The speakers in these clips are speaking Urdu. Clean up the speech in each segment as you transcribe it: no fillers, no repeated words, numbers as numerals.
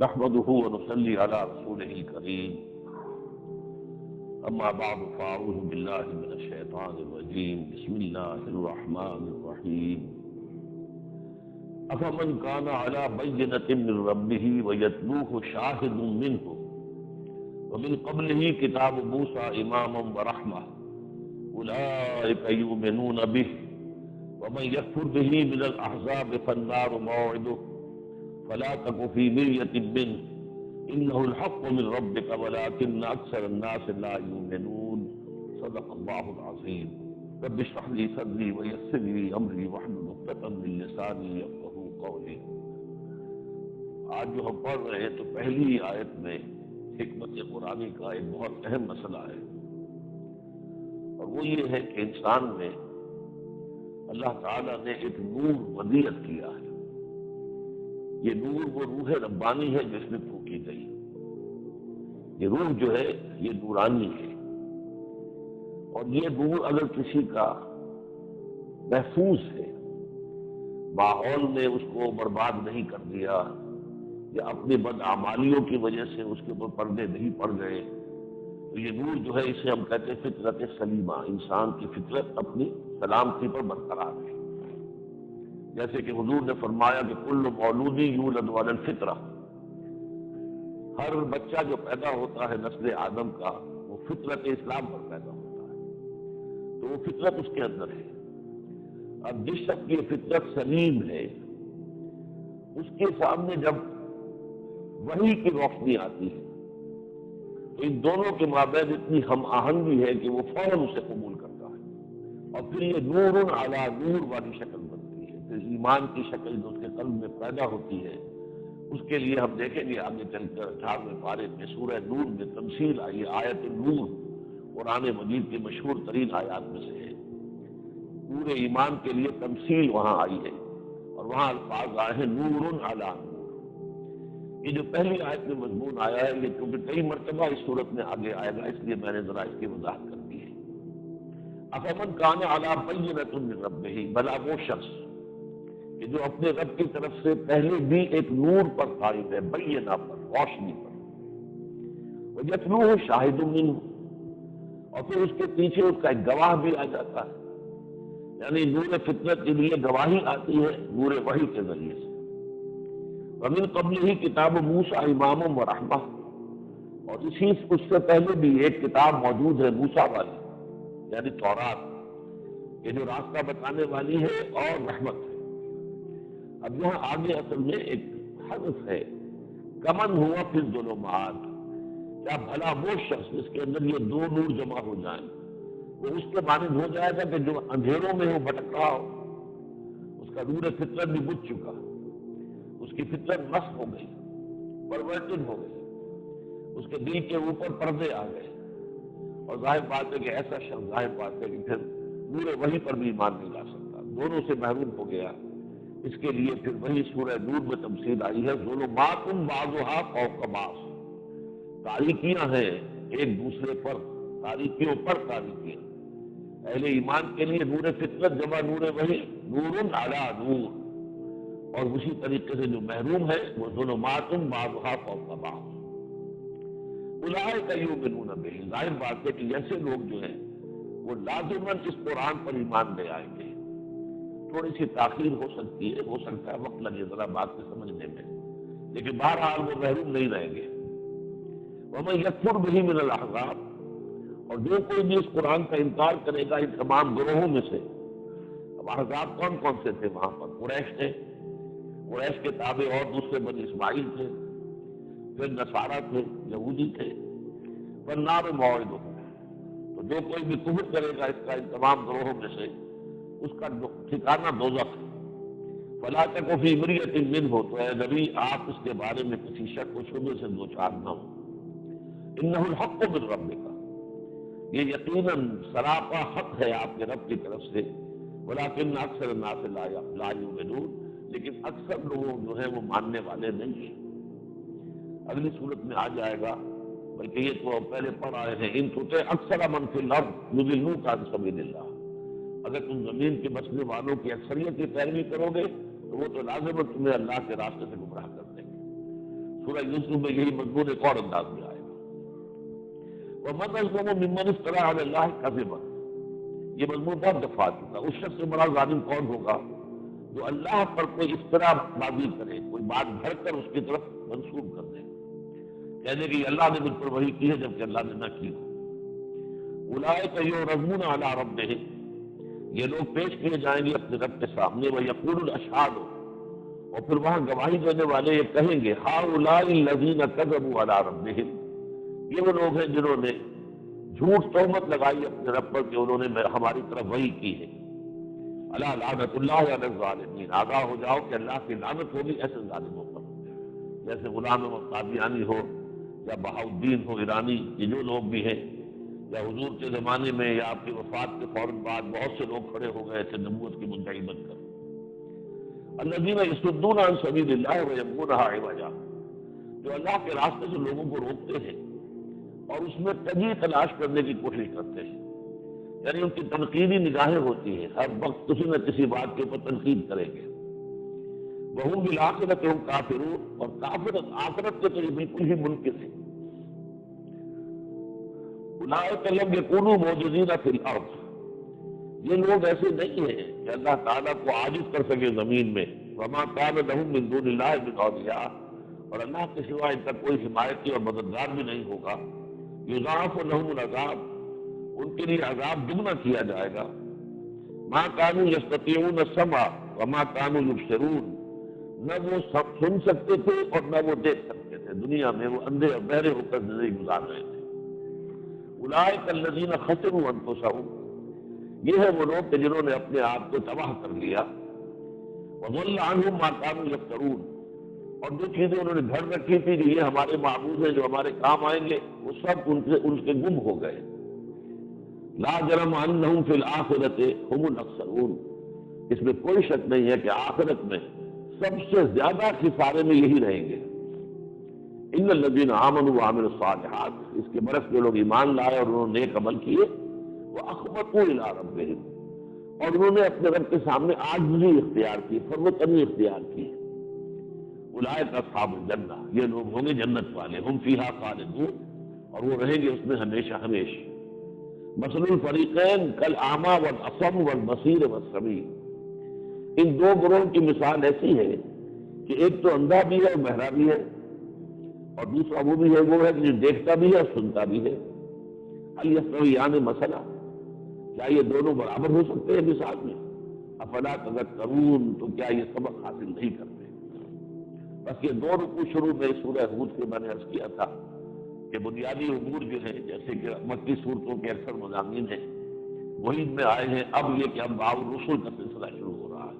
نحمده ونصلي على رسوله الكريم اما بعد فاعوذ بالله من الشيطان الرجيم بسم الله الرحمن الرحيم افمن كان على بينة من ربه ويتلوه شاهد منه ومن قبله كتاب موسى اماما ورحمة اولئك يؤمنون به ومن يكفر به من الاحزاب فالنار موعده فلا تك في مرية منه إنه الحق من ربك ولكن أكثر الناس لا يؤمنون صدق الله العظيم رب اشرح لي صدري ويسر لي أمري واحلل عقدة من لساني يفقهوا قولي۔ آج جو ہم پڑھ رہے ہیں تو پہلی آیت میں حکمت قرآنی کا ایک بہت اہم مسئلہ ہے، اور وہ یہ ہے کہ انسان میں اللہ تعالیٰ نے ایک نور ودیعت کیا ہے۔ یہ نور وہ روح ربانی ہے جس میں پھونکی گئی۔ یہ روح جو ہے یہ نورانی ہے، اور یہ نور اگر کسی کا محفوظ ہے، ماحول نے اس کو برباد نہیں کر دیا یا اپنی بدعمالیوں کی وجہ سے اس کے اوپر پردے نہیں پڑ گئے، تو یہ نور جو ہے اسے ہم کہتے ہیں فطرت سلیمہ، انسان کی فطرت اپنی سلامتی پر برقرار ہے۔ جیسے کہ حضور نے فرمایا کہ کل مولود یولد علی الفطرہ، ہر بچہ جو پیدا ہوتا ہے نسل آدم کا وہ فطرت اسلام پر پیدا ہوتا ہے، تو وہ فطرت اس کے اندر ہے۔ اب جس شخص کی فطرت سلیم ہے اس کے سامنے جب وحی کی روشنی آتی ہے تو ان دونوں کے مابین اتنی ہم آہنگی ہے کہ وہ فوراً اسے قبول کرتا ہے، اور پھر یہ نور علی نور والی شکل بنتی ہے۔ پھر ایمان کی شکل جو اس کے قلب میں پیدا ہوتی ہے، اس کے لیے ہم دیکھیں گے آگے چل کر 18ویں پارے میں سورہ نور میں تمثیل آئی ہے۔ آیت النور قرآن مجید کی مشہور ترین آیات میں سے ہے۔ پورے ایمان کے لیے تمثیل وہاں آئی ہے، اور وہاں الفاظ آئے ہیں نور علی نور۔ یہ جو پہلی آیت میں مضمون آیا ہے یہ کیونکہ کئی مرتبہ اس صورت میں آگے آئے گا، اس لیے میں نے ذرا اس کی وضاحت کر دی ہے۔ افمن کان علی بینۃ من ربہ، بھلا وہ شخص کہ جو اپنے رب کی طرف سے پہلے بھی ایک نور پر قائم ہے، بینہ پر، روشنی پر، وَيَتْلُوهُ شَاهِدٌ مِّنْهُ، اور پھر اس کے پیچھے اس کا ایک گواہ بھی آ جاتا ہے، یعنی نور فطرت کے لیے گواہی آتی ہے نور وحی کے ذریعے سے۔ وَمِن قَبْلِهِ کتاب موسیٰ امام ورحمہ، اور اس سے پہلے بھی ایک کتاب موجود ہے موسیٰ والی، یعنی تورات، یہ جو راستہ بتانے والی ہے اور رحمت ہے۔ اب یہاں آگے اصل میں ایک حرف ہے، کمن ہوا فی الظلمات، کیا بھلا وہ شخص جس کے اندر یہ دو نور جمع ہو جائیں وہ اس کے مانند ہو جائے گا کہ جو اندھیروں میں وہ بھٹک رہا ہو، اس کا نور فطرت بھی بجھ چکا، اس کی فطرت مست ہو گئی، پرورٹن ہو گئی، اس کے دل کے اوپر پردے آ گئے، اور ظاہر بات ہے کہ ایسا شخص ظاہر بات ہے کہ پھر نور وحی پر بھی ایمان نہیں لا سکتا، دونوں سے محروم ہو گیا۔ اس کے لیے پھر وہی سورہ نور میں تمثیل آئی ہے، ظلمات بعضھا فوق بعض، تاریکیاں ہیں ایک دوسرے پر، تاریکیوں پر تاریکیاں۔ اہل ایمان کے لیے نور فطرت جمع نور وحی، نور علی نور، اور اسی طریقے سے جو محروم ہے وہ ظلمات بعضھا فوق بعض۔ اولئک یؤمنون بہ، ظاہر بات ہے کہ ایسے لوگ جو ہیں وہ لازماً اس قرآن پر ایمان لے آئیں گے۔ تھوڑی سی تاخیر ہو سکتی ہے، ہو سکتا ہے وقت لگے ذرا بات کو سمجھنے میں، لیکن بہرحال وہ محروم نہیں رہیں گے۔ وَمَن يَكْفُرْ بِهِ مِنَ الْأَحْزَابِ، اور جو کوئی بھی اس قرآن کا انکار کرے گا ان تمام گروہوں میں سے۔ اب احزاب کون کون سے تھے وہاں پر؟ قریش تھے، قریش کے تابع اور دوسرے بنی اسماعیل تھے، پھر نصارہ تھے، یہودی تھے، فالنار موعدہ، تو جو کوئی بھی کفر کرے گا اس کا ان تمام گروہوں میں سے اس کا ٹھکانہ دوزخ ہے۔ فلا تک فی مریۃ منہ، تو اے نبی آپ اس کے بارے میں کسی شک و شبہ سے دوچار نہ ہو۔ انہ الحق من ربک، یہ یقیناً سراپا حق ہے آپ کے رب کی طرف سے، ولکن اکثر الناس لا یؤمنون، لیکن اکثر لوگ جو ہیں وہ ماننے والے نہیں ہیں۔ اگلی صورت میں آ جائے گا، بلکہ یہ تو پہلے پڑھ آئے ہیں، ان تطع اکثر من فی الارض یضلوک عن سبیل اللہ، اگر تم زمین کے بسنے والوں کی اکثریت کی پیروی کرو گے تو وہ تو لازم تمہیں اللہ کے راستے سے گمراہ کر دیں گے۔ سورہ یوسف میں یہی مضمون ایک اور انداز میں آئے گا۔ وَمَنْ أَظْلَمُ مِمَّنِ افْتَرَىٰ عَلَى اللَّهِ كَذِبًا، یہ مضمون بہت دفعہ آ چکا۔ اس شخص سے بڑا ظالم کون ہوگا جو اللہ پر کوئی افطرا بازی کرے، کوئی بات بھر کر اس کی طرف منسوب کر دے، کہنے کہ اللہ نے مجھ پر وحی کی ہے جبکہ اللہ نے نہ کی ہو۔ اولئک یعرضون علی ربہم، یہ لوگ پیش کیے جائیں گے اپنے رب کے سامنے، ویقول الاشہاد، اور پھر وہاں گواہی دینے والے یہ کہیں گے ہؤلاء الذین کذبوا علی ربہم، یہ وہ لوگ ہیں جنہوں نے جھوٹ تہمت لگائی اپنے رب پر کہ انہوں نے ہماری طرف وحی کی ہے۔ الا لعنت اللہ علی الظالمین، آگاہ ہو جاؤ کہ اللہ کی لعنت ہوگی ایسے ظالموں پر، جیسے غلام احمد قادیانی ہو یا بہاؤالدین ہو ایرانی، یہ جو لوگ بھی ہیں، یا حضور کے زمانے میں یا آپ کی وفات کے فوراً بعد بہت سے لوگ کھڑے ہو گئے تھے نبوت کی مدعی بن کر۔ الذین یصدون عن سبیل اللہ ویبغونها عوجا، جو اللہ کے راستے سے لوگوں کو روکتے ہیں اور اس میں کجی تلاش کرنے کی کوشش کرتے ہیں، یعنی ان کی تنقیدی نگاہیں ہوتی ہیں، ہر وقت کسی نہ کسی بات کے اوپر تنقید کریں گے۔ وہم بالآخرۃ ہم کافرون، اور کافر آخرت کے تو یہ بالکل ہی منکر ہیں۔ اولئک لم یکونوا معجزین فی الارض، یہ لوگ ایسے نہیں ہیں کہ اللہ تعالیٰ کو عاجز کر سکے زمین میں۔ وما کان لهم من دون اللہ من اولیاء، اور اللہ کے سوا ان کا کوئی حمایتی اور مددگار بھی نہیں ہوگا۔ یضاعف لهم العذاب، ان کے لیے عذاب دگنا کیا جائے گا۔ ما كانوا يستطيعون السمع وما كانوا يبصرون، نہ وہ سن سکتے تھے اور نہ وہ دیکھ سکتے تھے، دنیا میں وہ اندھے اور بہرے ہو کر زندگی گزار رہے تھے۔ اولئک الذین خسروا انفسهم، یہ ہے وہ لوگ کہ جنہوں نے اپنے آپ کو تباہ کر لیا۔ وضل عنهم ما كانوا يفترون، اور جو چیزیں انہوں نے گھڑ رکھی تھی کہ یہ ہمارے معبود ہیں جو ہمارے کام آئیں گے، وہ سب ان کے گم ہو گئے۔ لا جرم انہم فی الآخرۃ هم الاخسرون، اس میں کوئی شک نہیں ہے کہ آخرت میں سب سے زیادہ خسارے میں یہی رہیں گے۔ ان الذین آمنوا وعملوا الصالحات، اس کے برعکس جو لوگ ایمان لائے اور انہوں نے نیک عمل کیے، واخبتوا الی ربہم، اور انہوں نے اپنے رب کے سامنے عاجزی اختیار کی، فروتنی اختیار کی۔ اولئک اصحاب الجنہ، یہ لوگ ہوں گے جنت والے، ہم فیہا خالدون، اور وہ رہیں گے اس میں ہمیشہ ہمیشہ۔ مثل الفریقین کالاعمی والاصم والبصیر والسمیع، ان دو گروہوں کی مثال ایسی ہے کہ ایک تو اندھا بھی ہے اور بہرا بھی ہے، اور دوسرا وہ بھی ہے جو دیکھتا بھی ہے اور سنتا بھی ہے۔ هل یستویان مثلا، کیا یہ دونوں برابر ہو سکتے ہیں مثال میں؟ افلا تذکرون، تو کیا یہ سبق حاصل نہیں کرتے؟ بس یہ دو رکوع شروع میں سورہ ہود کے میں نے عرض کیا تھا کہ بنیادی امور جو ہیں، جیسے کہ مکی صورتوں کے اکثر مضامین ہیں وہی ان میں آئے ہیں۔ اب یہ کہ اب باب الرسل کا سلسلہ شروع ہو رہا ہے،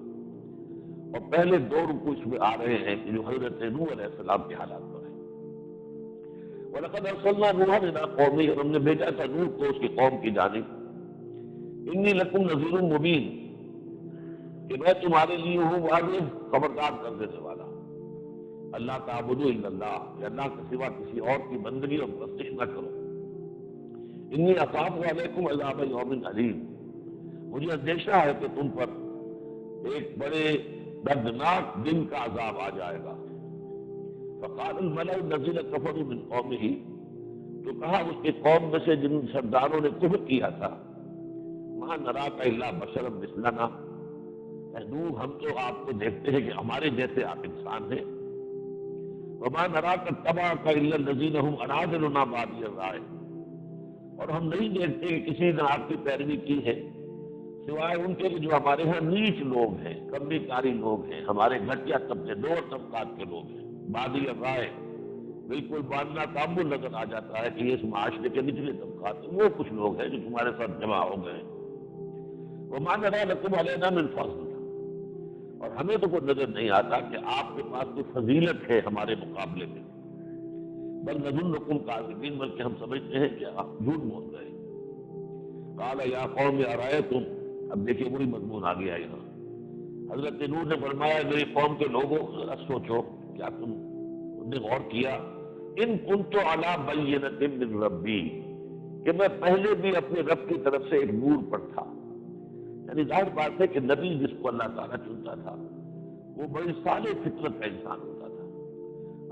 اور پہلے دو رکوع اس میں آ رہے ہیں کہ جو حضرت نوح علیہ السلام کے حالات پر ہیں۔ وَلَقَدْ أَرْسَلْنَا نُوحًا إِلَىٰ قَوْمِهِ، اور ہم نے بھیجا تھا نوح کو اس کی قوم کی جانب۔ إِنِّي لَكُمْ نَذِيرٌ مُّبِينٌ، کہ میں تمہارے لیے ہوں واضح خبردار کر دینے والا۔ اللہ تعبدوا الا اللہ، کہ اللہ کے سوا کسی اور کی بندگی اور پرستش نہ کرو۔ انی اخاف علیکم عذاب یوم علیم، مجھے اندیشہ ہے کہ تم پر ایک بڑے دردناک دن کا عذاب آ جائے گا۔ فقال الملأ الذین کفروا من قومہ، تو کہا اس کے قوم میں سے جن سرداروں نے کفر کیا تھا، ما نراک الا بشرا مثلنا، اے نوح ہم تو آپ کو دیکھتے ہیں کہ ہمارے جیسے آپ انسان ہیں۔ وما نراک اتبعک الا الذین هم اراذلنا بادی الرائے، اور ہم نہیں دیکھتے کہ کسی نے آپ کی پیروی کی ہے سوائے ان کے جو ہمارے ہاں نیچ لوگ ہیں، کمی کاری لوگ ہیں، ہمارے گھٹیا طبقے، دو طبقات کے لوگ ہیں۔ بادی الرائے، بالکل باندھنا تعمل نظر آ جاتا ہے کہ یہ اس معاشرے کے نچلے طبقات ہیں، وہ کچھ لوگ ہیں جو تمہارے ساتھ جمع ہو گئے۔ وما نرى لكم علينا من فضل، اور ہمیں تو کوئی نظر نہیں آتا کہ آپ کے پاس کوئی فضیلت ہے ہمارے مقابلے میں۔ بل نظنکم کاذبین، بلکہ ہم سمجھتے ہیں کہ آپ جھوٹ بول رہے ہیں۔ قال یا قوم ارایتم، اب دیکھیے وہی مضمون آ گیا یہاں۔ حضرت نوح نے فرمایا میری قوم کے لوگوں ذرا سوچو، کیا تم نے غور کیا؟ ان کنت علی بینۃ من ربی، کہ میں پہلے بھی اپنے رب کی طرف سے ایک نور پر تھا۔ یعنی ظاہر بات ہے کہ نبی جس کو اللہ تعالیٰ چنتا تھا وہ بڑی صالح فطرت کا انسان ہوتا تھا۔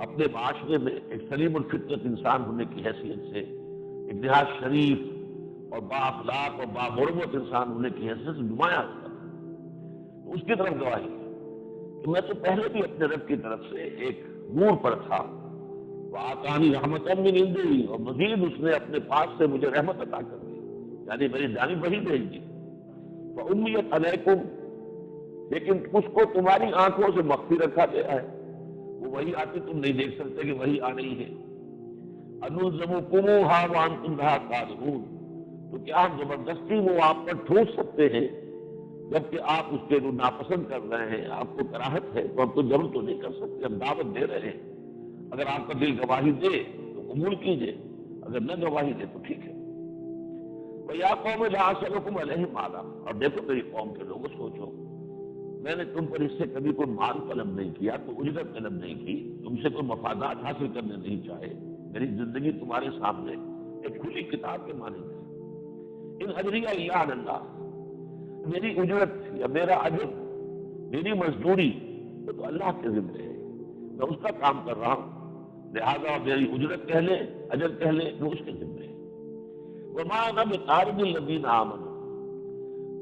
اپنے معاشرے میں ایک سلیم الفطرت انسان ہونے کی حیثیت سے، ایک نہایت شریف اور با اخلاق اور با مروت انسان ہونے کی حیثیت سے نمایاں ہوتا تھا، اس کی طرف گواہی ہے کہ میں تو پہلے بھی اپنے رب کی طرف سے ایک نور پر تھا، وآتانی رحمۃ من عنده، اور مزید اس نے اپنے پاس سے مجھے رحمت عطا کر دی، یعنی میری جانب وہی بھیج دی۔ فأمیت علیکم، لیکن اس کو تمہاری آنکھوں سے مخفی رکھا گیا ہے، وہ وہی آتی تم نہیں دیکھ سکتے کہ وہی آ رہی ہے۔ انلزمکموہا وانتم لہا کارہون، تو کیا ہم زبردستی وہ آپ پر ٹھوس سکتے ہیں جبکہ آپ اس کے ناپسند کر رہے ہیں، آپ کو کراہت ہے، تو ہم تو جبر تو نہیں کر سکتے، ہم دعوت دے رہے ہیں، اگر آپ کا دل گواہی دے تو قبول کیجئے، اگر نہ گواہی دے تو ٹھیک ہے۔ وَيَا قَوْمِ لَا أَسْأَلُكُمْ عَلَيْهِ مَالًا، اور دیکھو میری قوم کے لوگوں سوچو، میں نے تم پر اس سے کبھی کوئی مال طلب نہیں کیا، کوئی اجرت طلب نہیں کی، تم سے کوئی مفادات حاصل کرنے نہیں چاہے، میری زندگی تمہارے سامنے ایک کھلی کتاب کے مانند ہے۔ ان اجریہ الا علی اللہ، میری اجرت یا میرا اجر، میری مزدوری وہ تو اللہ کے ذمہ ہے، میں اس کا کام کر رہا ہوں، لہذا میری اجرت کہہ لیں اجر کہہ لیں وہ اس کے ذمہ ہے۔ وما انا بطارد الذین آمنوا،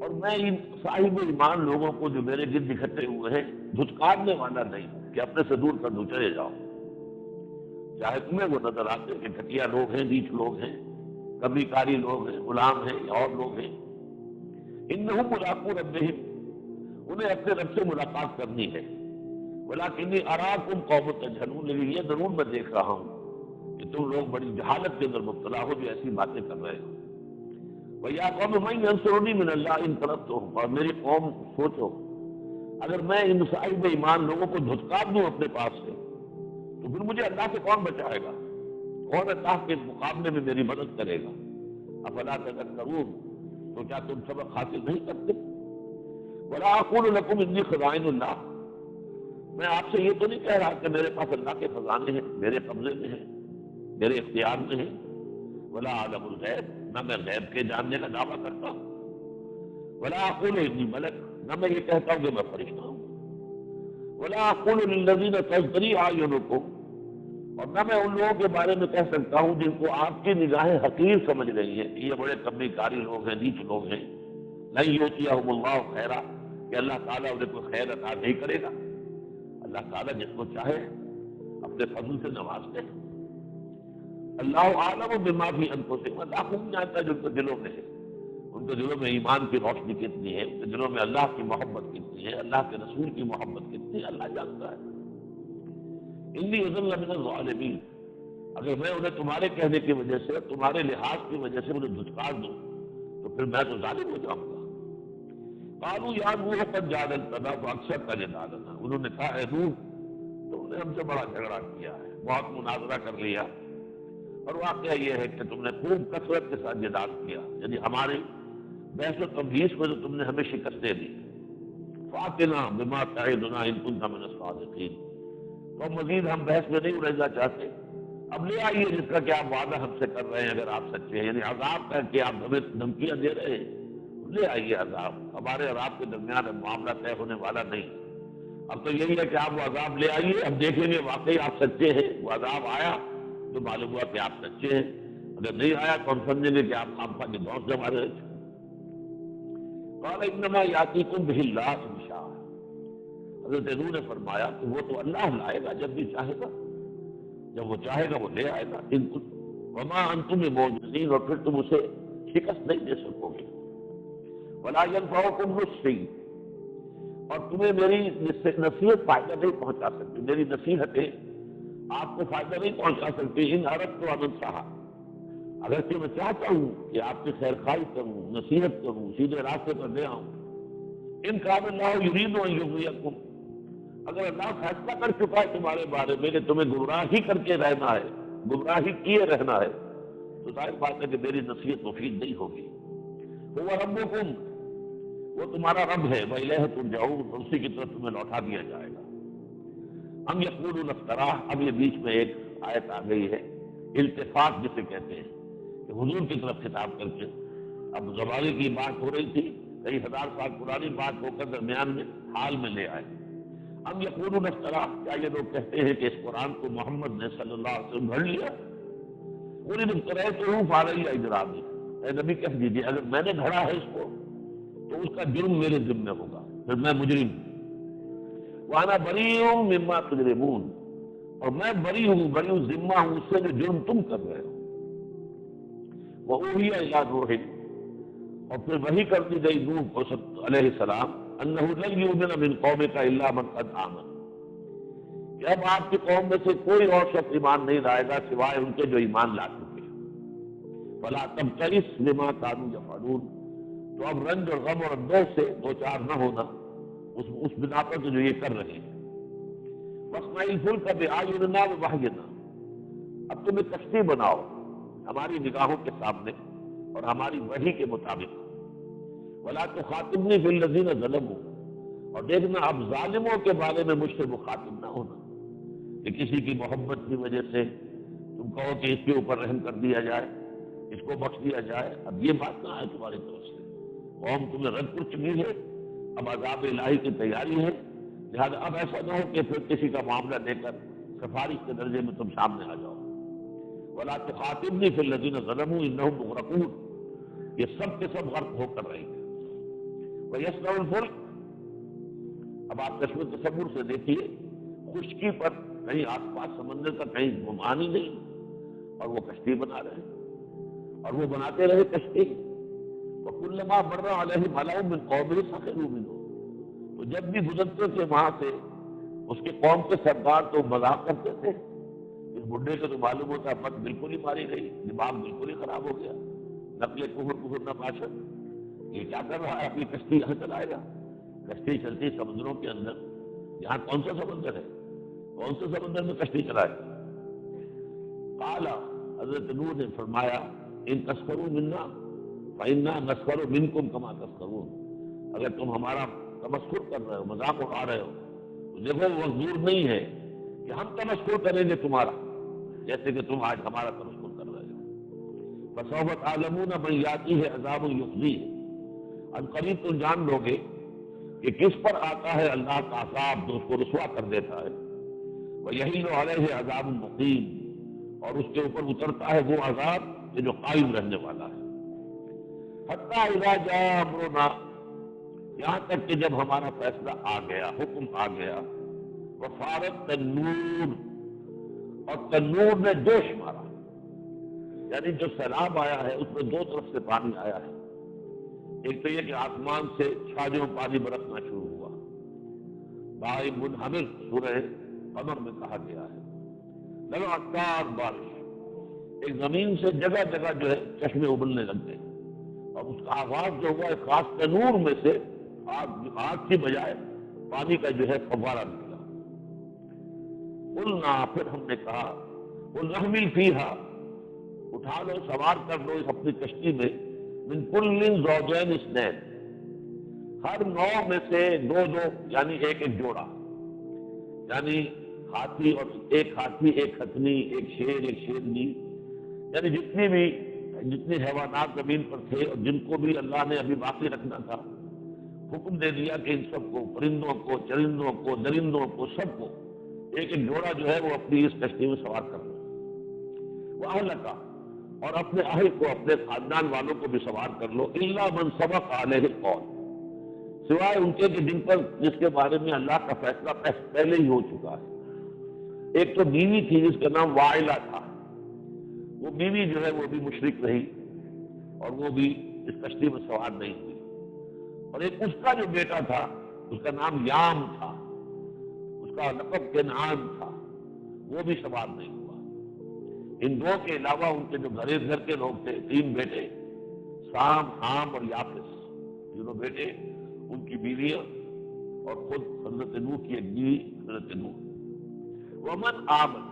اور میں ان صاحب ایمان لوگوں کو جو میرے گرد اکٹھے ہوئے ہیں دھتکارنے والا نہیں کہ اپنے سے دور کر دو چلے جاؤ، چاہے تمہیں وہ نظر آتے کہ گھٹیا لوگ ہیں، نیچ لوگ ہیں، کمی کاری لوگ ہیں، غلام ہیں یا اور لوگ ہیں۔ انہم ملاقو ربہم، انہیں اپنے رب سے ملاقات کرنی ہے، ولکنی اراکم قوم تجہلون، لیکن یہ ضرور میں دیکھ رہا ہوں کہ تم لوگ بڑی جہالت کے اندر مبتلا ہو جو ایسی باتیں کر رہے ہو۔ وَيَا قَوْمِ مَن يَنصُرُنِي مِنَ اللَّهِ إِن طَرَدتُّهُمْ، اور میری قوم سوچو اگر میں ان صاحب ایمان لوگوں کو دھتکار دوں اپنے پاس سے تو پھر مجھے اللہ سے کون بچائے گا، کون اللہ کے مقابلے میں میری مدد کرے گا؟ افلا تذکرون، تو کیا تم سبق حاصل نہیں کرتے؟ وَلَا أَقُولُ لَكُمْ إِنِّي خَزَائِنُ اللَّهِ، میں آپ سے یہ تو نہیں کہہ رہا کہ میرے پاس اللہ کے خزانے ہیں، میرے قبضے میں ہیں، میرے اختیار میں ہیں۔ وَلَا أَعْلَمُ الْغَيْبَ، نہ میں غیب کے جاننے کا دعویٰ کرتا ہوں۔ وَلَا أَقُولُ إِنِّي مَلَكٌ، نہ میں یہ کہتا ہوں کہ میں فرشتہ ہوں۔ وَلَا أَقُولُ لِلَّذِينَ تَزْدَرِي أَعْيُنُكُمْ، اور نہ میں ان لوگوں کے بارے میں کہہ سکتا ہوں جن کو آپ کی نگاہیں حقیر سمجھ رہی ہیں کہ یہ بڑے کمی کاری لوگ ہیں، نیچ لوگ ہیں، لَن يُؤْتِيَهُمُ اللَّهُ خَيْرًا، کہ اللہ تعالیٰ انہیں کوئی خیر عطا نہیں کرے گا۔ اللہ تعالیٰ جس کو چاہے اپنے فضل سے نوازتے ہیں۔ اللہ عالم بما فی انفسہم، اللہ خوب جانتا ہے جو ان کے دلوں میں ہے، ان کے دلوں میں ایمان کی روشنی کتنی ہے، ان کے دلوں میں اللہ کی محبت کتنی ہے، اللہ کے رسول کی محبت کتنی ہے، اللہ جانتا ہے۔ انی اذن لمن الظالمین، اگر میں انہیں تمہارے کہنے کی وجہ سے، تمہارے لحاظ کی وجہ سے انہیں دھتکار دوں تو پھر میں تو ظالم ہو جاؤں گا۔ قالوا یا نوح قد جادلتنا فاکثرت جدالنا، انہوں نے کہا اے نوح تم نے ہم سے بڑا جھگڑا کیا ہے، بہت مناظرہ کر لیا، اور واقعہ یہ ہے کہ تم نے خوب کثرت کے ساتھ جدال کیا، یعنی ہماری بحث و تبحیث میں تو تم نے ہمیں شکستیں دی۔ فاتنا بما تعدنا ان کنت من الصادقین، تو مزید ہم بحث میں نہیں الجھنا چاہتے، اب لے آئیے جس کا کہ آپ وعدہ ہم سے کر رہے ہیں اگر آپ سچے ہیں، یعنی عذاب کر کے آپ ہمیں دھمکیاں دے رہے ہیں، لے آئیے عذاب، ہمارے اور آپ کے درمیان اب معاملہ طے ہونے والا نہیں، اب تو یہی ہے کہ آپ وہ عذاب لے آئیے، اب دیکھیں گے واقعی آپ سچے ہیں، وہ عذاب آیا تو معلوم ہوا کہ آپ سچے ہیں، اگر نہیں آیا تو ہم سمجھیں گے کہ آپ خامخواہ کے دوست جما رہے تھے۔ قال انما یاتیکم بہ اللہ ان شاء، حضرت نوح نے فرمایا کہ وہ تو اللہ لائے گا جب بھی چاہے گا، جب وہ چاہے گا وہ لے آئے گا، وما انتم بمعجزین، اور پھر تم اسے شکست نہیں دے سکو گے۔ ولا ينفعکم نصحی، اور تمہیں میری نصیحت فائدہ نہیں پہنچا سکتی، میری نصیحتیں آپ کو فائدہ نہیں پہنچا سکتی۔ ان اردت ان انصح، اگر کہ میں چاہتا ہوں کہ آپ کی خیر خواہی کروں، نصیحت کروں، سیدھے راستے پر لے آؤں۔ ان کان اللہ یرید ان یغویکم، اگر اللہ فیصلہ کر چکا ہے تمہارے بارے میں کہ تمہیں گمراہ ہی کر کے رہنا ہے، گمراہ ہی کیے رہنا ہے، تو ظاہر بات ہے کہ میری نصیحت مفید نہیں ہوگی۔ هو ربکم، وہ تمہارا رب ہے، وإلیہ ترجعون، اسی کی طرف تمہیں لوٹا دیا جائے گا۔ ہم یقولون افتراہ، اب یہ بیچ میں ایک آیت آ گئی ہے التفات جسے کہتے ہیں، کہ حضور کی طرف خطاب کر کے، اب زمانے کی بات ہو رہی تھی، کئی ہزار سال پرانی بات ہو کر درمیان میں حال میں لے آئے۔ ام یقولون افترا، کیا یہ لوگ کہتے ہیں کہ اس قرآن کو محمد نے صلی اللہ علیہ وسلم گھڑ لیا؟ قل ان افتریتہ فعلی اجرمی، اے نبی کہہ دیجیے اگر میں نے گھڑا ہے اس کو تو اس کا جرم میرے ذمہ ہوگا، پھر میں مجرم ہوں۔ وانا بریء مما تجرمون، اور میں بری ہوں ذمہ ہوں اس سے جو جرم تم کر رہے ہو۔ وأوحی الی نوح، اور پھر وحی کر دی گئی نوح کو علیہ السلام، انہ لن یؤمن من قومک الا من قد آمن، کہ اب آپ کی قوم میں سے کوئی اور شخص ایمان نہیں لائے گا سوائے ان کے جو ایمان لا چکے۔ فلا تبتئس بما كانوا يفعلون، تو اب رنج اور غم اور اندوہ سے دو چار نہ ہونا اس بنا پر جو یہ کر رہے ہیں۔ واصنع الفلک بأعیننا ووحینا، اب تم ایک کشتی بناؤ ہماری نگاہوں کے سامنے اور ہماری وحی کے مطابق۔ ولا تخاطبنی فی الذین ظلموا، اور دیکھنا اب ظالموں کے بارے میں مجھ سے مخاطب نہ ہونا کہ کسی کی محبت کی وجہ سے تم کہو کہ اس کے اوپر رحم کر دیا جائے، اس کو بخش دیا جائے۔ اب یہ بات نہ ہے تمہاری طرف سے، قوم تمہیں رد کر چکی ہے، اب عذاب الہی کی تیاری ہے، لہذا اب ایسا نہ ہو کہ پھر کسی کا معاملہ لے کر سفارش کے درجے میں تم سامنے آ جاؤ۔ ولا تخاطبنی فی الذین ظلموا انہم مغرقون، یہ سب کے سب غرق ہو کر رہیں گے۔ ویصنع الفلک، اب آپ کشف تصور سے دیکھیے، خشکی پر کہیں آس پاس سمندر کا کہیں گمانی نہیں، اور وہ کشتی بنا رہے ہیں، اور وہ بناتے رہے کشتی۔ وکلما مر علیہ ملأ من قومہ سخروا منہ، تو جب بھی گزرتے تھے وہاں سے اس کے قوم کے سردار تو مذاق کرتے تھے، اس بڈھے کو تو معلوم ہوتا مت بالکل ہی ماری گئی، دماغ بالکل ہی خراب ہو گیا، نقل کفر نہ باشد، یہ کیا کر رہا ہے، اپنی کشتی یہاں چلائے گا؟ کشتی چلتی سمندروں کے اندر، یہاں کون سا سمندر ہے، کون سے سمندر میں کشتی چلائے گا؟ قال، حضرت نوح نے فرمایا، ان تسخروا منا فإنا نسخر منکم کما تسخرون، اگر تم ہمارا تمسخر کر رہے ہو، مذاق اڑا رہے ہو، تو دیکھو وہ ضرور نہیں ہے کہ ہم تمسخر کریں گے تمہارا جیسے کہ تم آج ہمارا تمسخر کر رہے ہو۔ فسوف تعلمون من یاتیہ عذاب یخزیہ، ان قریب تم جان لو گے کہ کس پر آتا ہے اللہ کا عذاب جو اس کو رسوا کر دیتا ہے۔ ویحل علیہ عذاب مقیم، اور اس کے اوپر اترتا ہے وہ عذاب کہ جو قائم رہنے والا ہے۔ حتی اذا جاء امرنا، یہاں تک کہ جب ہمارا فیصلہ آ گیا، حکم آ گیا، وفارت تنور، اور تنور نے جوش مارا، یعنی جو سیلاب آیا ہے اس میں دو طرف سے پانی آیا ہے، ایک تو یہ کہ آسمان سے چھاجوں پانی برسنا شروع ہوا، بائی منہمر سورہ قمر میں کہا گیا ہے، لگاتار بارش، ایک زمین سے جگہ جگہ جو ہے چشمے ابلنے لگ گئے، اور اس کا آغاز جو ہوا ہے خاص تنور میں سے آگ کی بجائے پانی کا جو ہے فوارہ نکلا۔ قلنا، پھر ہم نے کہا، قل احمل فیہا، اٹھا لو سوار کر لو اس اپنی کشتی میں، من کل زوجین اثنین، ہر نو میں سے دو دو، یعنی ایک ایک جوڑا، یعنی ہاتھی اور ایک ہاتھی، ایک ہتھنی، ایک شیر، ایک شیرنی، یعنی جتنی حیوانات زمین پر تھے اور جن کو بھی اللہ نے ابھی باقی رکھنا تھا، حکم دے دیا کہ ان سب کو، پرندوں کو، چرندوں کو، درندوں کو، سب کو ایک ایک جوڑا جو ہے وہ اپنی اس کشتی میں سوار کر لو۔ وَأَهْلَكَ، اور اپنے اہل کو، اپنے خاندان والوں کو بھی سوار کر لو، إِلَّا مَنْ سَبَقَ عَلَيْهِ الْقَوْلُ، سوائے ان کے کہ جن پر جس کے بارے میں اللہ کا فیصلہ پہلے ہی ہو چکا ہے۔ ایک تو بیوی تھی جس کا نام وائلہ تھا، وہ بیوی جو ہے وہ بھی مشرک رہی اور وہ بھی اس کشتی میں سوار نہیں ہوئی، اور ایک اس کا جو بیٹا تھا اس کا نام یام تھا، اس کا لقب کنعان تھا، وہ بھی سوار نہیں ہوا۔ ان دو کے علاوہ ان کے جو گھر کے لوگ تھے، تین بیٹے، سام، حام اور یافس، تینوں بیٹے، ان کی بیویاں، اور خود حضرت نوح کی ایک بیوی حضرت نوح۔ ومن آمن،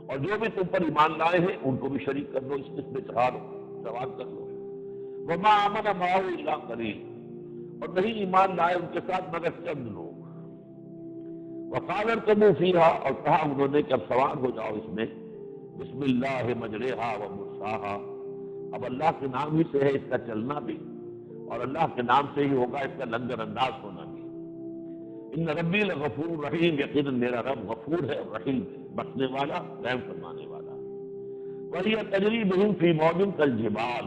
اور جو بھی تم پر ایمان لائے ہیں ان کو بھی شریک کر دو، اس میں سوار کر لو۔ وما آمن معه الا قلیل، اور نہیں ایمان لائے ان کے ساتھ مگر چند لوگ۔ وقال اركبوا فيها، اور کہا انہوں نے کہ اب سوار ہو جاؤ اس میں، بسم اللہ مجریہا و مرساہا، اب اللہ کے نام ہی سے ہے اس کا چلنا بھی، اور اللہ کے نام سے ہی ہوگا اس کا لنگر انداز ہونا بھی۔ ان ربی لغفور رحیم، یقیناً میرا رب غفور ہے رحیم ہے، بخشنے والا رحم فرمانے والا۔ وہی تجری بہم فی موج کالجبال،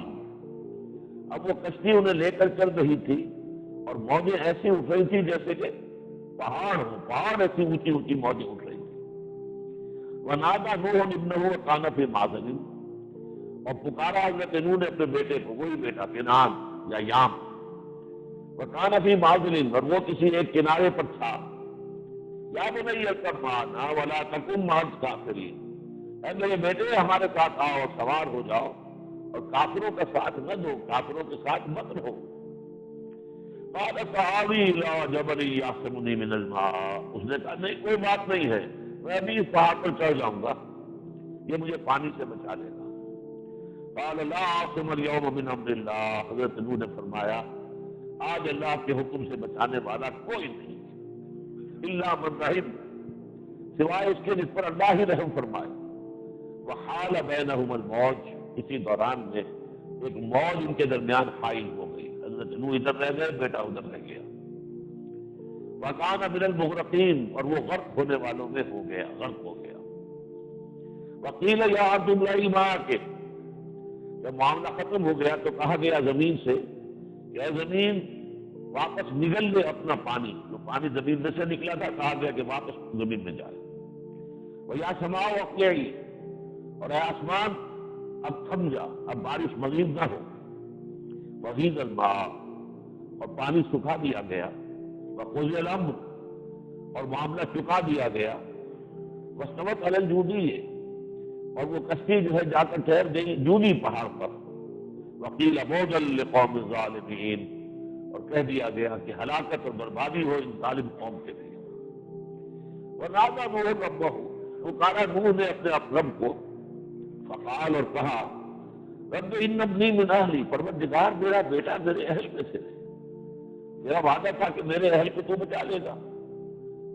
اب وہ کشتی انہیں لے کر چل رہی تھی اور موجیں ایسی اٹھ رہی تھی جیسے کہ پہاڑ ہو، پہاڑ ایسی اونچی اونچی موجیں اٹھ رہی تھی۔ ونادى نوح ابنہ وکان فی معزل، اور پکارا حضرت نوح نے اپنے بیٹے کو، وہی بیٹا کنعان یا یام، وکان فی معزل، اور وہ کسی ایک کنارے پر تھا۔ یا بنی ارکب معنا ولا تکن مع الکافرین، اے میرے بیٹے ہمارے ساتھ آؤ اور سوار ہو جاؤ اور کافروں کا ساتھ نہ دو، کافروں کے ساتھ مت رہو۔ قال سآوی الی جبل یعصمنی من الماء، اس نے کہا نہیں کوئی بات نہیں ہے، میں ابھی اس پہاڑ پر چڑھ جاؤں گا، یہ مجھے پانی سے بچا لے گا۔ قال لا عاصم اليوم من امر اللہ، حضرت نوح نے فرمایا آج اللہ کے حکم سے بچانے والا کوئی نہیں الا من رحم، سوائے اس کے جس پر اللہ ہی رحم فرمائے۔ وحال بینہم الموج، اسی دوران میں ایک موج ان کے درمیان حائل ہو گئی، حضرت نوح ادھر رہ گئے، بیٹا ادھر رہ گیا۔ وکان من المغرقین، اور وہ غرق ہونے والوں میں ہو گیا، غرق ہو گیا۔ وقیل یا ارض ابلعی ماءک، جب معاملہ ختم ہو گیا تو کہا گیا زمین سے کہ اے زمین واپس نگل لے اپنا پانی، جو پانی زمین میں سے نکلا تھا کہا گیا کہ واپس زمین میں جائے۔ ویا سماء اقلعی، اور اے آسمان اب تھم جا، اب بارش مزید نہ ہو۔ وغیض الماء، اور پانی سکھا دیا گیا۔ وقضی الامر، اور معاملہ چکا دیا گیا۔ واستوت علی الجودی، اور وہ کشتی جو ہے جا کر ٹھہر گئی جودی پہاڑ پر۔ وقیل بعدا للقوم الظالمین، اور کہہ دیا گیا کہ ہلاکت اور بربادی ہو ان ظالم قوم کے لیے۔ ونادى نوح ربہ، پکارا نوح نے اپنے رب کو، فقال، اور کہا رب ان ابنی من اہلی، پروردگار میرا بیٹا میرے اہل میں سے ہے، میرا وعدہ تھا کہ میرے اہل کو تو بچا لے گا،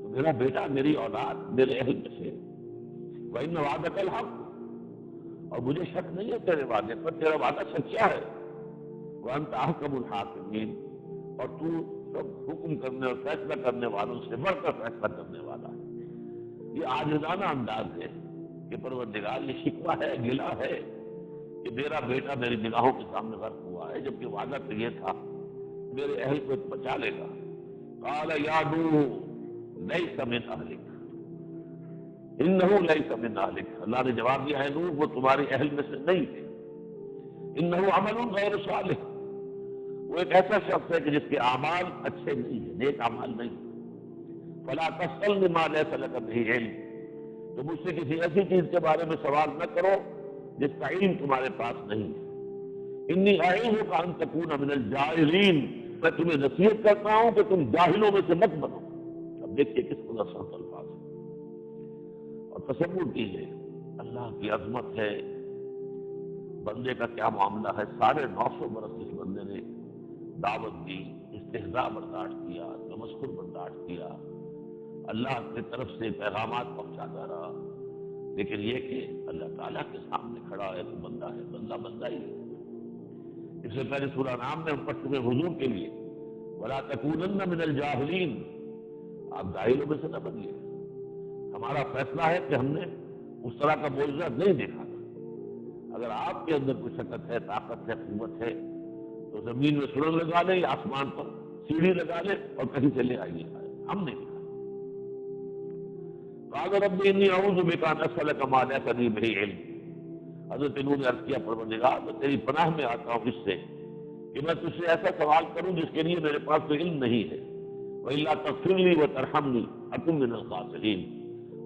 تو میرا بیٹا میری اولاد میرے اہل میں سے۔ وإن وعدك الحق، اور مجھے شک نہیں ہے تیرے وعدے پر، تیرا وعدہ سچا ہے۔ وأنت أحكم الحاكمين، اور تو سب حکم کرنے اور فیصلہ کرنے والوں سے بڑھ کر فیصلہ کرنے والا ہے۔ یہ عاجزانہ انداز ہے کہ پروردگار یہ شکوہ ہے، گلہ ہے کہ میرا بیٹا میری نگاہوں کے سامنے غرق ہوا ہے، جبکہ وعدہ تو یہ تھا میرے اہل کو بچا لے گا۔ قال یا نوح لیس من اہلک انہ لیس من اہلک، اللہ نے جواب دیا ہے نوح وہ تمہارے اہل میں سے نہیں ہے۔ انہ عمل غیر صالح، وہ ایک ایسا شخص ہے کہ جس کے اعمال اچھے نہیں ہیں، نیک اعمال نہیں۔ فلا تسألنی ما لیس لک بہ علم، تو مجھ سے کسی ایسی چیز کے بارے میں سوال نہ کرو جس کا علم تمہارے پاس نہیں ہے۔ انی اعیذک ان تکون من الجاہلین، میں تمہیں نصیحت کرتا ہوں کہ تم جاہلوں میں سے مت بنو۔ اب دیکھیے کس قدر سخت الفاظ ہے، اور تصور کیجیے اللہ کی عظمت ہے، بندے کا کیا معاملہ ہے۔ 950 برس اس بندے نے دعوت دی، استہزاء برداشت کیا، تمسخر برداشت کیا، اللہ کی طرف سے پیغامات پہنچاتا رہا، لیکن یہ کہ اللہ تعالیٰ کے سامنے کھڑا ہے تو بندہ ہے، بندہ بندہ ہی ہے۔ اس سے پہلے سورہ نام میں ہم پڑھ چکے حضور کے لیے وَلَا تَكُونَنَّ مِنَ الْجَاهِلِينَ، آپ جاہلوں میں سے نہ بنیے۔ ہمارا فیصلہ ہے کہ ہم نے اس طرح کا معجزہ نہیں دیکھا تھا۔ اگر آپ کے اندر کوئی شکت ہے، طاقت ہے، قوت ہے تو زمین میں سرنگ لگا لیں یا آسمان پر سیڑھی لگا لیں اور کہیں سے لے آئیے، ہم نہیں دکھا۔ قال رب انی اعوذ بک ان اسألک ما لیس لی بہ علم، حضرت نوح نے عرض کیا پروردگار میں تیری پناہ میں آتا ہوں اس سے کہ میں تجھ سے ایسا سوال کروں جس کے لیے میرے پاس کوئی علم نہیں ہے۔ وإلا تغفر لی وترحمنی اکن من الخاسرین،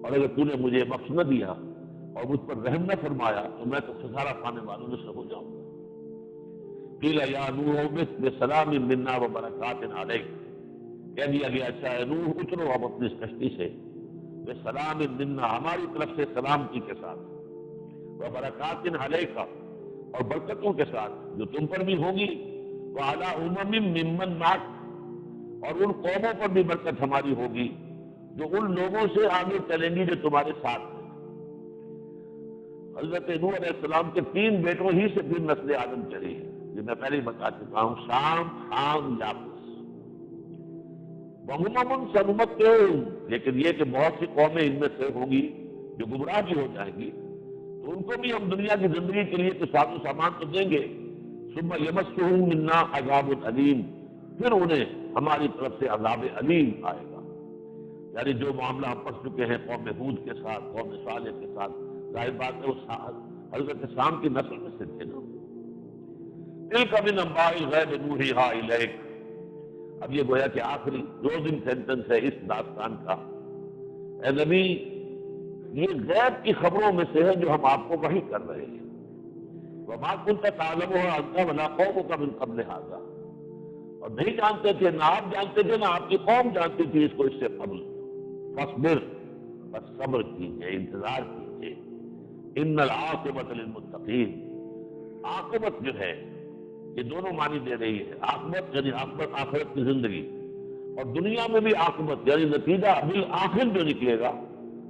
اور اگر تو نے مجھے بخش نہ دیا اور مجھ پر رحم نہ فرمایا تو میں تو خسارہ پانے والوں میں سے ہو جاؤں گا۔ قیل یا نوح اہبط بسلام منا وبرکات علیک، کہہ دیا گیا اچھا اے نوح اترو اب اپنی اس کشتی سے، بسلام منا ہماری طرف سے سلامتی کے ساتھ، وبرکات علیک اور برکتوں کے ساتھ جو تم پر بھی ہوگی، وعلی امم ممن معک اور ان قوموں پر بھی برکت ہماری ہوگی جو ان لوگوں سے آگے چلیں گی جو تمہارے ساتھ ہیں۔ حضرت نوح علیہ السلام کے 3 بیٹوں ہی سے پھر نسل آدم چلی ہے، جو میں پہلے ہی بتا چکا ہوں، شام، حام، یافس۔ وَأُمَمٌ سَنُمَتِّعُهُمْ، لیکن یہ کہ بہت سی قومیں ان میں سے ہوں گی جو گمراہ بھی ہو جائیں گی، تو ان کو بھی ہم دنیا کی زندگی کے لیے کچھ ساز و سامان تو دیں گے، ثم يمسهم منا عذاب علیم، پھر انہیں ہماری طرف سے عذاب علیم آئے گا۔ یعنی جو معاملہ ہم پڑھ چکے ہیں قوم ہود کے ساتھ، قوم صالح کے ساتھ، ظاہر بات ہے وہ حضرت سام کی نسل میں سے تھے نا۔ تلک من انباء الغیب نوحیھا الیک، اب یہ گویا کہ آخری کلوزنگ سینٹنس ہے اس داستان کا۔ اے نبی، یہ غیب کی خبروں میں سے ہے جو ہم آپ کو وحی کر رہے ہیں۔ وما كنت تعلمها انت ولا قومك من قبل هذا، اور نہیں جانتے تھے، نہ آپ جانتے تھے، نہ آپ کی قوم جانتی تھی اس کو اس سے قبل۔ فاصبر، بس صبر کیجئے، انتظار کیجئے۔ ان العاقبۃ للمتقین، عاقبت جو ہے یہ دونوں معنی دے رہی ہے، عاقبت یعنی عاقبت آخرت کی زندگی، اور دنیا میں بھی عاقبت یعنی نتیجہ بالآخر جو نکلے گا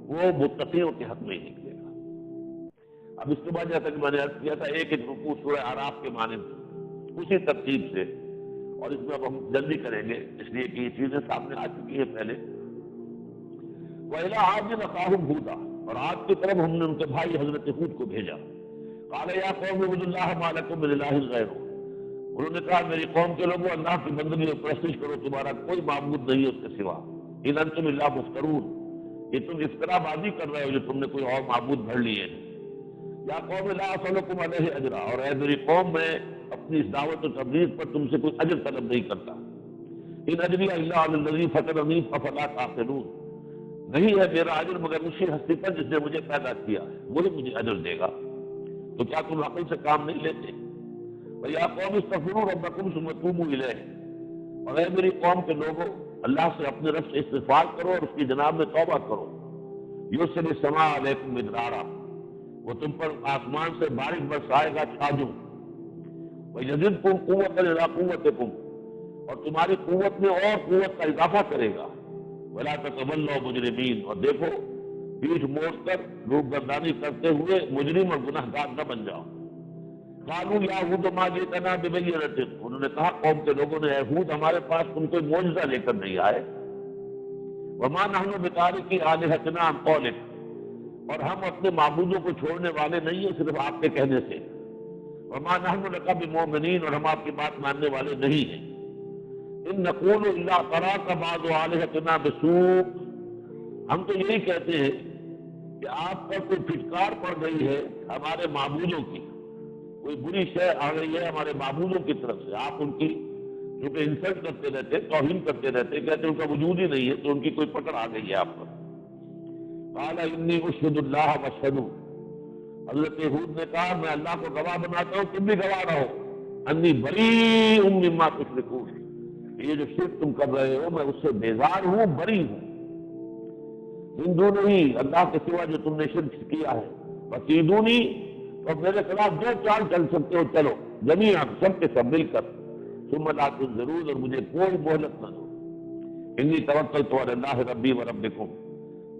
وہ متقیوں کے حق میں ہی نکلے گا۔ اب اس کے بعد جیسا کہ میں نے عرض کیا تھا، ایک ایک رکوع سورہ اعراف کے مانند اسی ترتیب سے، اور اس میں اب ہم جلدی کریں گے اس لیے کہ یہ چیزیں سامنے آ چکی ہیں پہلے۔ وَإِلَىٰ عَادٍ أَخَاهُمْ هُودًا، اور عاد کی طرف ہم نے ان کے بھائی حضرت ہود کو بھیجا۔ قَالَ يَا قَوْمِ اعْبُدُوا اللَّهَ مَا لَكُم مِّنْ إِلَٰهٍ غَيْرُهُ، انہوں نے کہا میری قوم کے لوگوں، اللہ کی بندگی اور پرستش کرو، تمہارا کوئی معبود نہیں ہے اس کے سوا۔ إِنْ أَنتُمْ إِلَّا مُفْتَرُونَ، یہ تم افترا بازی کر رہے ہو جو تم نے کوئی اور معبود بھر لیے ہیں۔ یا قوم لا اسألکم علیہ اجرا، اور اے میری قوم، میں اپنی اس دعوت و تبلیغ پر تم سے کوئی اجر طلب نہیں کرتا۔ ان اجری الا علی الذی فطرنی افلا تعقلون، نہیں ہے میرا اجر مگر اسی ہستی پر جس نے مجھے پیدا کیا ہے، وہی مجھے اجر دے گا، تو کیا تم عقل سے کام نہیں لیتے؟ ویا قوم استغفروا ربکم ثم توبوا الیہ، اور اے میری قوم کے لوگوں، اللہ سے اپنے رب سے استغفار کرو اور اس کی جناب میں توبہ کرو۔ یرسل السماء علیکم مدرارا، وہ تم پر آسمان سے بارش برسائے گا چھاجوں۔ وَيَزِدْكُمْ قُوَّةً إِلَىٰ قُوَّتِكُمْ، اور تمہاری قوت میں اور قوت کا اضافہ کرے گا۔ وَلَا تَتَوَلَّوْا مُجْرِمِينَ، اور دیکھو پیٹھ موڑ کر روگردانی کرتے ہوئے مجرم اور گنہگار نہ بن جاؤ۔ قَالُوا يَا هُودُ مَا جِئْتَنَا بِبَيِّنَةٍ، انہوں نے کہا قوم کے لوگوں نے، اے ہود ہمارے پاس تم کوئی معجزہ لے کر نہیں آئے۔ وَمَا نَحْنُ بِتَارِكِي آلِهَتِنَا عَنْ قَوْلِكَ، اور ہم اپنے معبودوں کو چھوڑنے والے نہیں ہیں صرف آپ کے کہنے سے۔ وما نحن لک بمؤمنین، اور ہم آپ کی بات ماننے والے نہیں ہیں۔ ان نقول الا تراک بعض آلہتنا بسوء، ہم تو یہی کہتے ہیں کہ آپ پر کوئی پھٹکار پڑ گئی ہے ہمارے معبودوں کی، کوئی بری شے آ گئی ہے ہمارے معبودوں کی طرف سے، آپ ان کی کیونکہ انسلٹ کرتے رہتے، توہین کرتے رہتے، کہتے ان کا وجود ہی نہیں ہے، تو ان کی کوئی پکڑ آ گئی ہے آپ پر۔ قال انی اشہد اللہ واشہدوا، حضرت ہود نے کہا میں اللہ کو گواہ بناتا ہوں، تم بھی گواہ رہو، انی بریء مما تشرکون، یہ جو شرک تم کر رہے ہو میں اس سے بیزار ہوں، بری ہوں۔ من دونہ، اللہ کے سوا جو تم نے شرک کیا ہے، فکیدونی، تو میرے خلاف جو چال چل سکتے ہو چلو، جمیعا سب کے سب مل کر، ثم لا تنظرون، اور مجھے کوئی مہلت نہ دو۔ انی توکلت علی اللہ ربی و ربکم،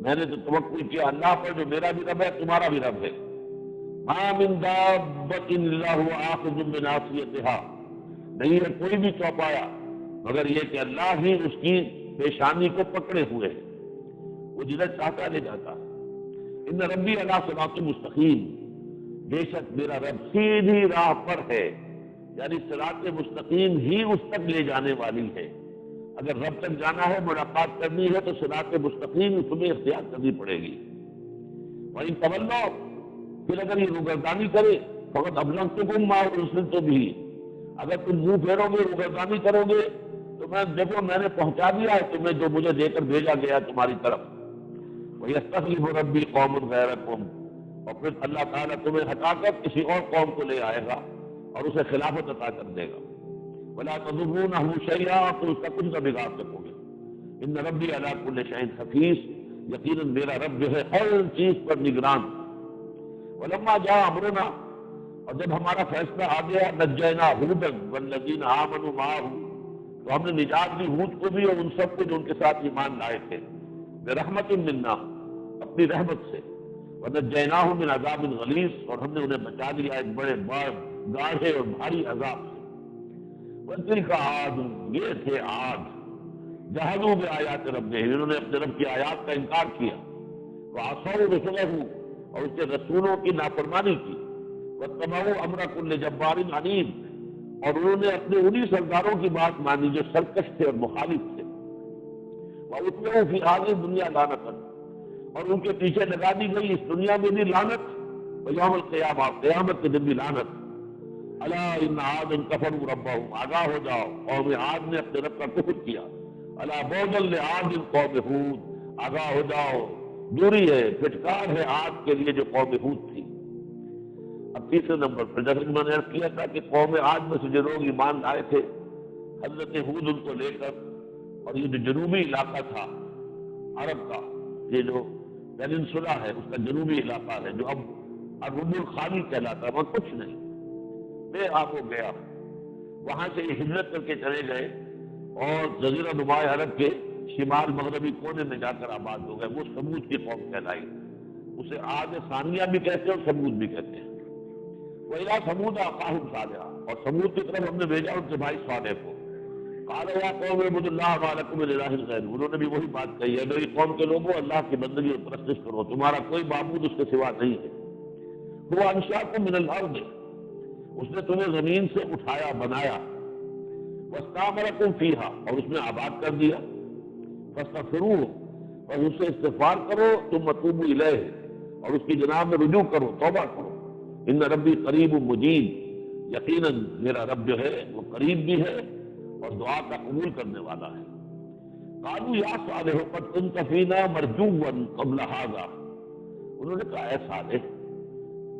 میں نے تو توکل کیا اللہ پر جو میرا بھی رب ہے تمہارا بھی رب ہے۔ ما من دابۃ الا هو آخذ بناصیتها، نہیں ہے کوئی بھی چوپایا مگر یہ کہ اللہ ہی اس کی پیشانی کو پکڑے ہوئے ہے، وہ جدھر چاہتا لے جاتا۔ ان ربی علی صراط مستقیم، بے شک میرا رب سیدھی راہ پر ہے، یعنی صراط مستقیم ہی اس تک لے جانے والی ہے۔ اگر رب تک جانا ہے، ملاقات کرنی ہے، تو صراط مستقیم تمہیں اختیار کرنی پڑے گی۔ وَإِن تَوَلَّوْا، پھر اگر یہ روگردانی کرے، فقط أَبْلَغْتُكُم مَّا أُرْسِلْتُ بِهِ، اگر تم منہ پھیرو گے، روگردانی کرو گے، تو میں دیکھو میں نے پہنچا دیا ہے تمہیں جو مجھے دے کر بھیجا گیا تمہاری طرف۔ وَيَسْتَخْلِفُ رَبِّي قَوْمًا غَيْرَكُمْ، اور پھر اللہ تعالیٰ تمہیں ہٹا کر کسی اور قوم کو لے آئے گا اور اسے خلافت عطا کر دے گا۔ وَلَا تَضُرُّونَهُ شَيْئًا، تو اس کا کچھ نہ بگاڑ سکو گے۔ ان ربی علی کل شیء حفیظ، یقیناً میرا رب جو ہے ہر چیز پر نگران۔ ولما جاء امرنا، اور جب ہمارا فیصلہ آ گیا، نجینا ہودا والذین آمنوا معه، تو ہم نے نجات دی ہود کو بھی اور ان سب کو جو ان کے ساتھ ایمان لائے تھے، برحمت منا، اپنی رحمت سے، ونجیناہم من عذاب غلیظ، اور ہم نے انہیں بچا لیا ایک بڑے گاڑھے اور بھاری عذاب سے۔ وَتِلْكَ عَادٌ، یہ تھے عاد، جحدوا بآیات ربہم، انہوں نے اپنے رب کی آیات کا انکار کیا، وعصوا رسلہ، اور اس کے رسولوں کی نافرمانی کی، واتبعوا امر کل جبار عنید، اور انہوں نے اپنے انہی سرداروں کی بات مانی جو سرکش تھے اور مخالف تھے، واتبعوا فی هذه الدنیا لعنتا، اور ان کے پیچھے لگا دی گئی اس دنیا میں بھی لعنت، ویوم القیامہ، قیامت کے دن بھی لعنت۔ الا ان عاد کفروا ربهم، آگاہ ہو جاؤ، قوم عاد نے اپنے رب کا کفر کیا۔ الا بعدا لعاد قوم ہود، آگاہ ہو جاؤ، دوری ہے، پھٹکار ہے عاد کے لیے جو قوم ہود تھی۔ اب تیسرے نمبر پر جیسے کہ میں نے عرض کیا تھا کہ قوم عاد میں سے جو لوگ ایمان لائے تھے حضرت ہود ان کو لے کر، اور یہ جو جنوبی علاقہ تھا عرب کا، یہ جو پیننسولا ہے اس کا جنوبی علاقہ ہے جو اب الرب الخالی کہلاتا ہے، وہاں کچھ نہیں، بے آب ہو گیا، وہاں سے یہ ہجرت کر کے چلے گئے اور جزیرہ نمائے عرب کے شمال مغربی کونے میں جا کر آباد ہو گئے، وہ سمود کی قوم کہلائی، اسے عاد ثانیہ بھی کہتے ہیں اور سمود بھی کہتے ہیں۔ وَإِلَىٰ ثَمُودَ أَخَاهُمْ صَالِحًا، اور سمود کی طرف ہم نے بھیجا ان کے بھائی صالح کو، قَالَ يَا قَوْمِ اعْبُدُوا اللَّهَ مَا لَكُم مِّنْ إِلَٰهٍ غَيْرُهُ، انہوں نے بھی وہی بات کہی ہے، میری قوم کے لوگوں اللہ کی بندگی اور پرستش کرو، تمہارا کوئی معبود اس کے سوا نہیں ہے۔ هُوَ أَنشَأَكُم مِّنَ الْأَرْضِ، اس نے تمہیں زمین سے اٹھایا بنایا، وَاسْتَعْمَرَكُمْ فِيهَا، اور اس میں آباد کر دیا، فَاسْتَغْفِرُوهُ، اور اس سے استغفار کرو، ثُمَّ تُوبُوا إِلَيْهِ، اور اس کی جناب میں رجوع کرو، توبہ کرو، ان ربی قریب مجیب، یقیناً میرا رب جو ہے وہ قریب بھی ہے اور دعا کا قبول کرنے والا ہے۔ قالوا یا صالح قد كنت فینا مرجوا قبل هذا، انہوں نے کہا اے صالح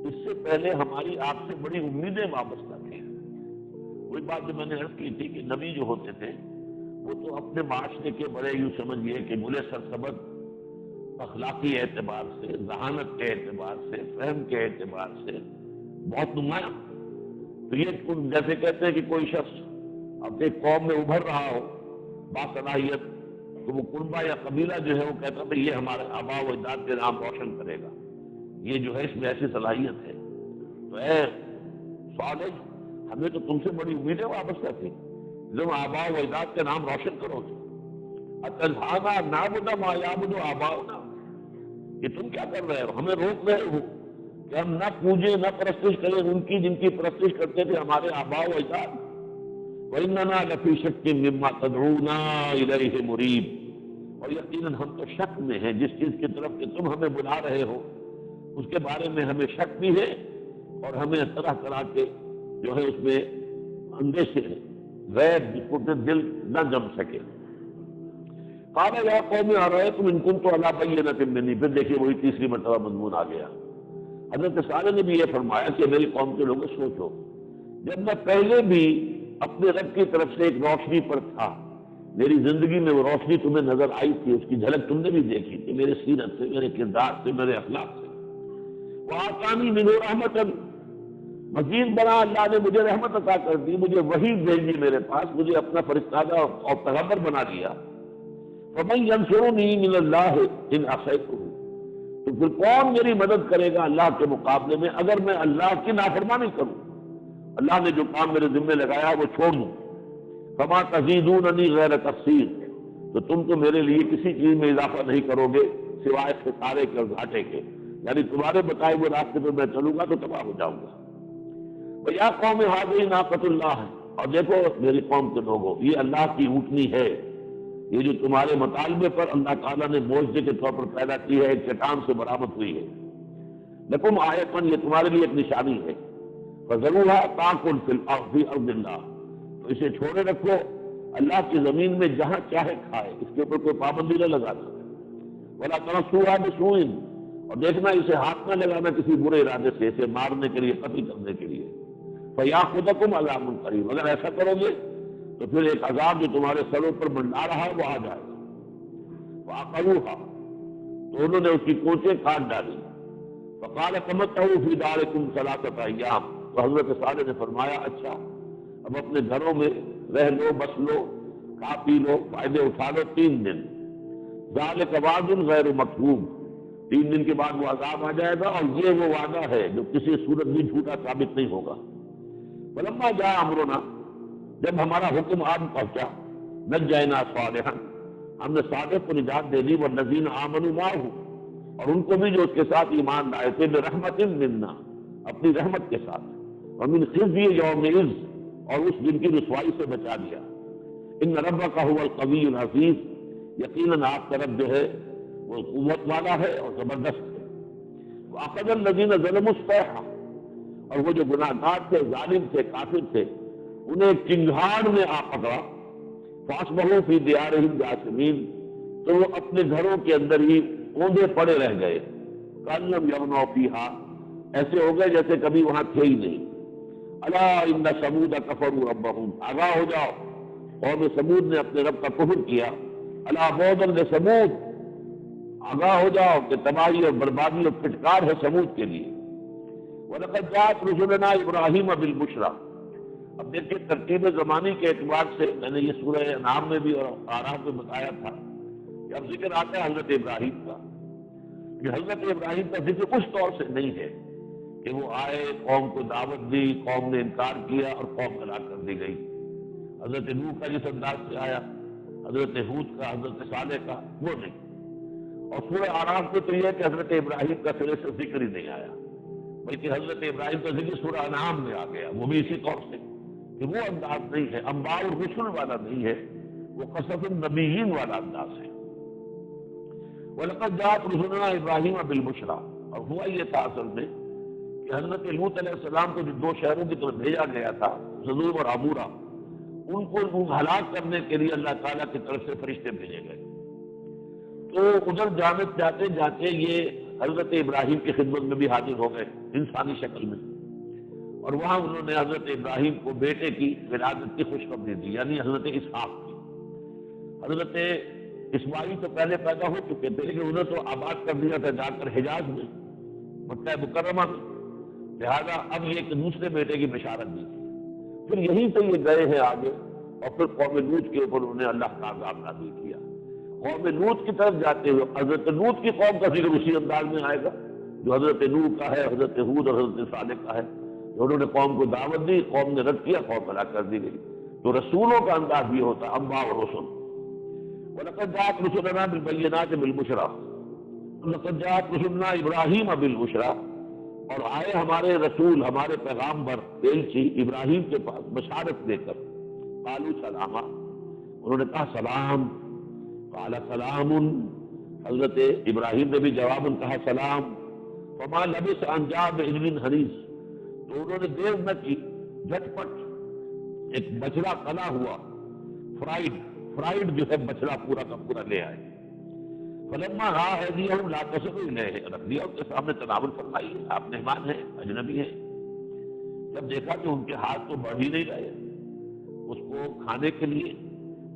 اس سے پہلے ہماری آپ سے بڑی امیدیں وابستہ تھیں۔ وہی بات جو میں نے عرض کی تھی کہ نبی جو ہوتے تھے وہ تو اپنے معاشرے کے بڑے یوں سمجھیے کہ بلے سرسبد اخلاقی اعتبار سے، ذہانت کے اعتبار سے، فہم کے اعتبار سے بہت نمایاں، تو یہ جیسے کہتے ہیں کہ کوئی شخص اب ایک قوم میں ابھر رہا ہو باصلاحیت، تو وہ قربہ یا قبیلہ جو ہے وہ کہتا ہے یہ ہمارے آباء و اجداد کے نام روشن کرے گا، یہ جو ہے اس میں ایسی صلاحیت ہے۔ تو اے صالح ہمیں تو تم سے بڑی امیدیں وابستہ تھی، تم آباء و اجداد کے نام روشن کرو گے، اتنہانا نعبد ما یعبد آباؤنا، یہ تم کیا کر رہے ہو، ہمیں روک رہے ہو کہ ہم نہ پوجیں نہ پرستش کریں ان کی جن کی پرستش کرتے تھے ہمارے آباء و اجداد۔ وَإِنَّنَا لَفِي شَكٍّ مِّمَّا تَدْعُونَا إِلَيْهِ مُرِيبٍ، اور یقیناً ہم تو شک میں ہیں جس چیز کی طرف کہ تم ہمیں بلا رہے ہو اس کے بارے میں ہمیں شک بھی ہے، اور ہمیں طرح طرح کے جو ہے اس میں اندیشے ہیں، غیب جس کو کہ دل نہ جم سکے۔ قال یا قوم ارأیتم ان کنت علی بینۃ منی، پھر دیکھیے وہی تیسری مرتبہ مضمون آ گیا۔ حضرت صالح نے بھی یہ فرمایا کہ میری قوم کے لوگوں سوچو، جب میں پہلے بھی اپنے رب کی طرف سے ایک روشنی پر تھا، میری زندگی میں وہ روشنی تمہیں نظر آئی تھی، اس کی جھلک تم نے بھی دیکھی تھی میرے سیرت سے، میرے کردار سے، میرے اخلاق سے۔ وآتانی منہ رحمۃ، مزید بنا اللہ نے مجھے رحمت عطا کر دی، مجھے وحی بھیجی میرے پاس، مجھے اپنا فرستادہ اور پیغمبر بنا دیا۔ فمن ینصرنی من اللہ ان عصیتہ، تو پھر کون میری مدد کرے گا اللہ کے مقابلے میں اگر میں اللہ کی نافرمانی کروں، اللہ نے جو کام میرے ذمہ لگایا وہ چھوڑ دوں۔ فما تزیدوننی غیر تقصیر، تو تم تو میرے لیے کسی چیز میں اضافہ نہیں کرو گے سوائے خسارے کے اور گھاٹے کے، یعنی تمہارے بتائے ہوئے راستے پہ میں چلوں گا تو تباہ ہو جاؤں گا۔ وَيَا قَوْمِ هَٰذِهِ نَاقَةُ اللَّهِ، اور دیکھو میری قوم کے لوگوں یہ اللہ کی اونٹنی ہے، یہ جو تمہارے مطالبے پر اللہ تعالیٰ نے معجزے کے طور پر پیدا کی ہے، ایک چٹان سے برآمد ہوئی ہے۔ لکم آیۃ، یہ تمہارے لیے ایک نشانی ہے۔ فَذَرُوهَا تَأْكُلْ فِي أَرْضِ اللَّهِ، تو اسے چھوڑے رکھو اللہ کی زمین میں جہاں چاہے کھائے، اس کے اوپر کوئی پابندی نہ لگانا۔ وَلَا تَمَسُّوهَا بِسُوءٍ، اور دیکھنا اسے ہاتھ نہ لگانا کسی برے ارادے سے، اسے مارنے کے لیے، قتل کرنے کے لیے۔ فَيَأْخُذَكُمْ عَذَابٌ قَرِيبٌ، اگر ایسا کرو گے تو پھر ایک عذاب جو تمہارے سروں پر منڈا رہا ہے وہ آ جائے گا۔ فَعَقَرُوهَا، تو انہوں نے اس کی کوچیں کاٹ ڈالی۔ فَقَالَ تَمَتَّعُوا فِي دَارِكُمْ ثَلَاثَةَ أَيَّامٍ، تو حضرت صالح نے فرمایا اچھا اب اپنے گھروں میں رہ لو، بس لو، کھا پی لو، فائدے اٹھا لو 3 دن۔ ذَلِكَ وَعْدٌ غَيْرُ مَكْذُوبٍ، 3 دن کے بعد وہ عذاب آ جائے گا اور یہ وہ وعدہ ہے جو کسی صورت بھی جھوٹا ثابت نہیں ہوگا۔ فَلَمَّا جَاءَ أَمْرُنَا، جب ہمارا حکم آن پہنچا، نجَّيْنَا صَالِحًا، ہم نے صالح کو نجات دے دی، والذین آمنوا معہ، اور ان کو بھی جو اس کے ساتھ ایمان لائے تھے، برحمت منا، اپنی رحمت کے ساتھ، ومن خزی یومئذ، اور اس دن کی رسوائی سے بچا دیا۔ ان ربک هو القوی العزیز، یقیناً آپ کا رب جو ہے وہ قوت والا ہے اور زبردست ہے۔ وَأَخَذَ الَّذِينَ ظَلَمُوا الصَّيْحَةُ، اور وہ جو گناہ گار تھے، ظالم تھے، کافر تھے، انہیں ایک چنگھاڑ نے آ پکڑا، فَأَصْبَحُوا فِي دِيَارِهِمْ جَاثِمِينَ، تو وہ اپنے گھروں کے اندر ہی اوندے پڑے رہ گئے، كَأَن لَّمْ يَغْنَوْا فِيهَا، ایسے ہو گئے جیسے کبھی وہاں تھے ہی نہیں۔ أَلَا إِنَّ ثَمُودَ كَفَرُوا رَبَّهُمْ، آگاہ ہو جاؤ، قوم سمود نے اپنے رب کا کفر کیا۔ أَلَا بُعْدًا لِّثَمُودَ، آگاہ ہو جاؤ کہ تباہی اور بربادی اور پھٹکار ہے سمود کے لیے۔ وَلَقَدْ جَاءَتْ رُسُلُنَا إِبْرَاهِيمَ بِالْبُشْرَىٰ، اب دیکھیے ترتیب زمانی کے اعتبار سے میں نے یہ سورہ انعام میں بھی اور اعراف میں بتایا تھا کہ اب ذکر آتا ہے حضرت ابراہیم کا، کہ حضرت ابراہیم کا ذکر اس طور سے نہیں ہے کہ وہ آئے، قوم کو دعوت دی، قوم نے انکار کیا اور قوم ہلاک کر دی گئی۔ حضرت نوح کا جس انداز سے آیا، حضرت ہود کا، حضرت صالح کا، وہ نہیں۔ اور سورہ اعراف میں تو یہ ہے کہ حضرت ابراہیم کا سرے سے ذکر ہی نہیں آیا، بلکہ حضرت ابراہیم کا ذکر سورہ انعام میں آ گیا، وہ بھی اسی طور سے کہ وہ انداز نہیں ہے، انباء الرسل والا نہیں ہے، وہ قصص النبیین والا انداز ہے۔ وَلَقَدْ جَاءَتْ رُسُلُنَا إِبْرَاهِيمَ بِالْبُشْرَىٰ، اور ہوا یہ تھا اصل میں کہ حضرت لوط علیہ السلام کو جو دو شہروں کی طرف بھیجا گیا تھا، سدوم اور عمورہ، ان کو ہلاک کرنے کے لیے اللہ تعالیٰ کی طرف سے فرشتے بھیجے گئے۔ تو ادھر جاتے جاتے یہ حضرت ابراہیم کی خدمت میں بھی حاضر ہو گئے انسانی شکل میں، اور وہاں انہوں نے حضرت ابراہیم کو بیٹے کی ولادت کی خوشخبری دی، یعنی حضرت اسحاق کی۔ حضرت اسماعیل تو پہلے پیدا ہو چکے تھے، لیکن انہیں تو آباد کر دیا تھا جا کر حجاز میں، مکہ مکرمہ میں، لہذا اب یہ ایک دوسرے بیٹے کی بشارت دی تھی۔ پھر یہیں سے یہ گئے ہیں آگے، اور پھر قوم لوط کے اوپر انہیں اللہ کا عذاب نازل کیا۔ قوم لوط کی طرف جاتے ہوئے حضرت لوط کی قوم کا ذکر اسی انداز میں آئے گا جو حضرت نوح کا ہے، حضرت ہود اور حضرت صالح کا ہے، جو انہوں نے قوم کو دعوت دی، قوم نے رد کیا، قوم ہلاک کر دی گئی۔ تو رسولوں کا انداز بھی ہوتا ہے، انبیاء اور رسل۔ وَلَقَدْ جَاءَتْ رُسُلُنَا بِالْبَيِّنَاتِ بِالْبُشْرَىٰ، وَلَقَدْ جَاءَتْ رُسُلُنَا إِبْرَاهِيمَ بِالْبُشْرَىٰ، اور آئے ہمارے رسول، ہمارے پیغامبر ایلچی ابراہیم کے پاس بشارت دے کر، قالوا سلاما، انہوں نے کہا سلام، قال سلام، حضرت ابراہیم نے بھی جواباً کہا سلام، فما لبث ان جاء بعجل حنیذ، تو انہوں نے دیر نہ کی، جھٹ پٹ ایک بچڑا کلا ہوا، فرائیڈ جو ہے بچڑا پورا کا پورا لے آئے۔ فلما رأى أيديهم لا تصل إليه، رکھ دیا ان کے سامنے، تناول فرمائی، آپ مہمان ہیں، اجنبی ہیں۔ جب دیکھا کہ ان کے ہاتھ تو بڑھ ہی نہیں رہے اس کو کھانے کے لیے،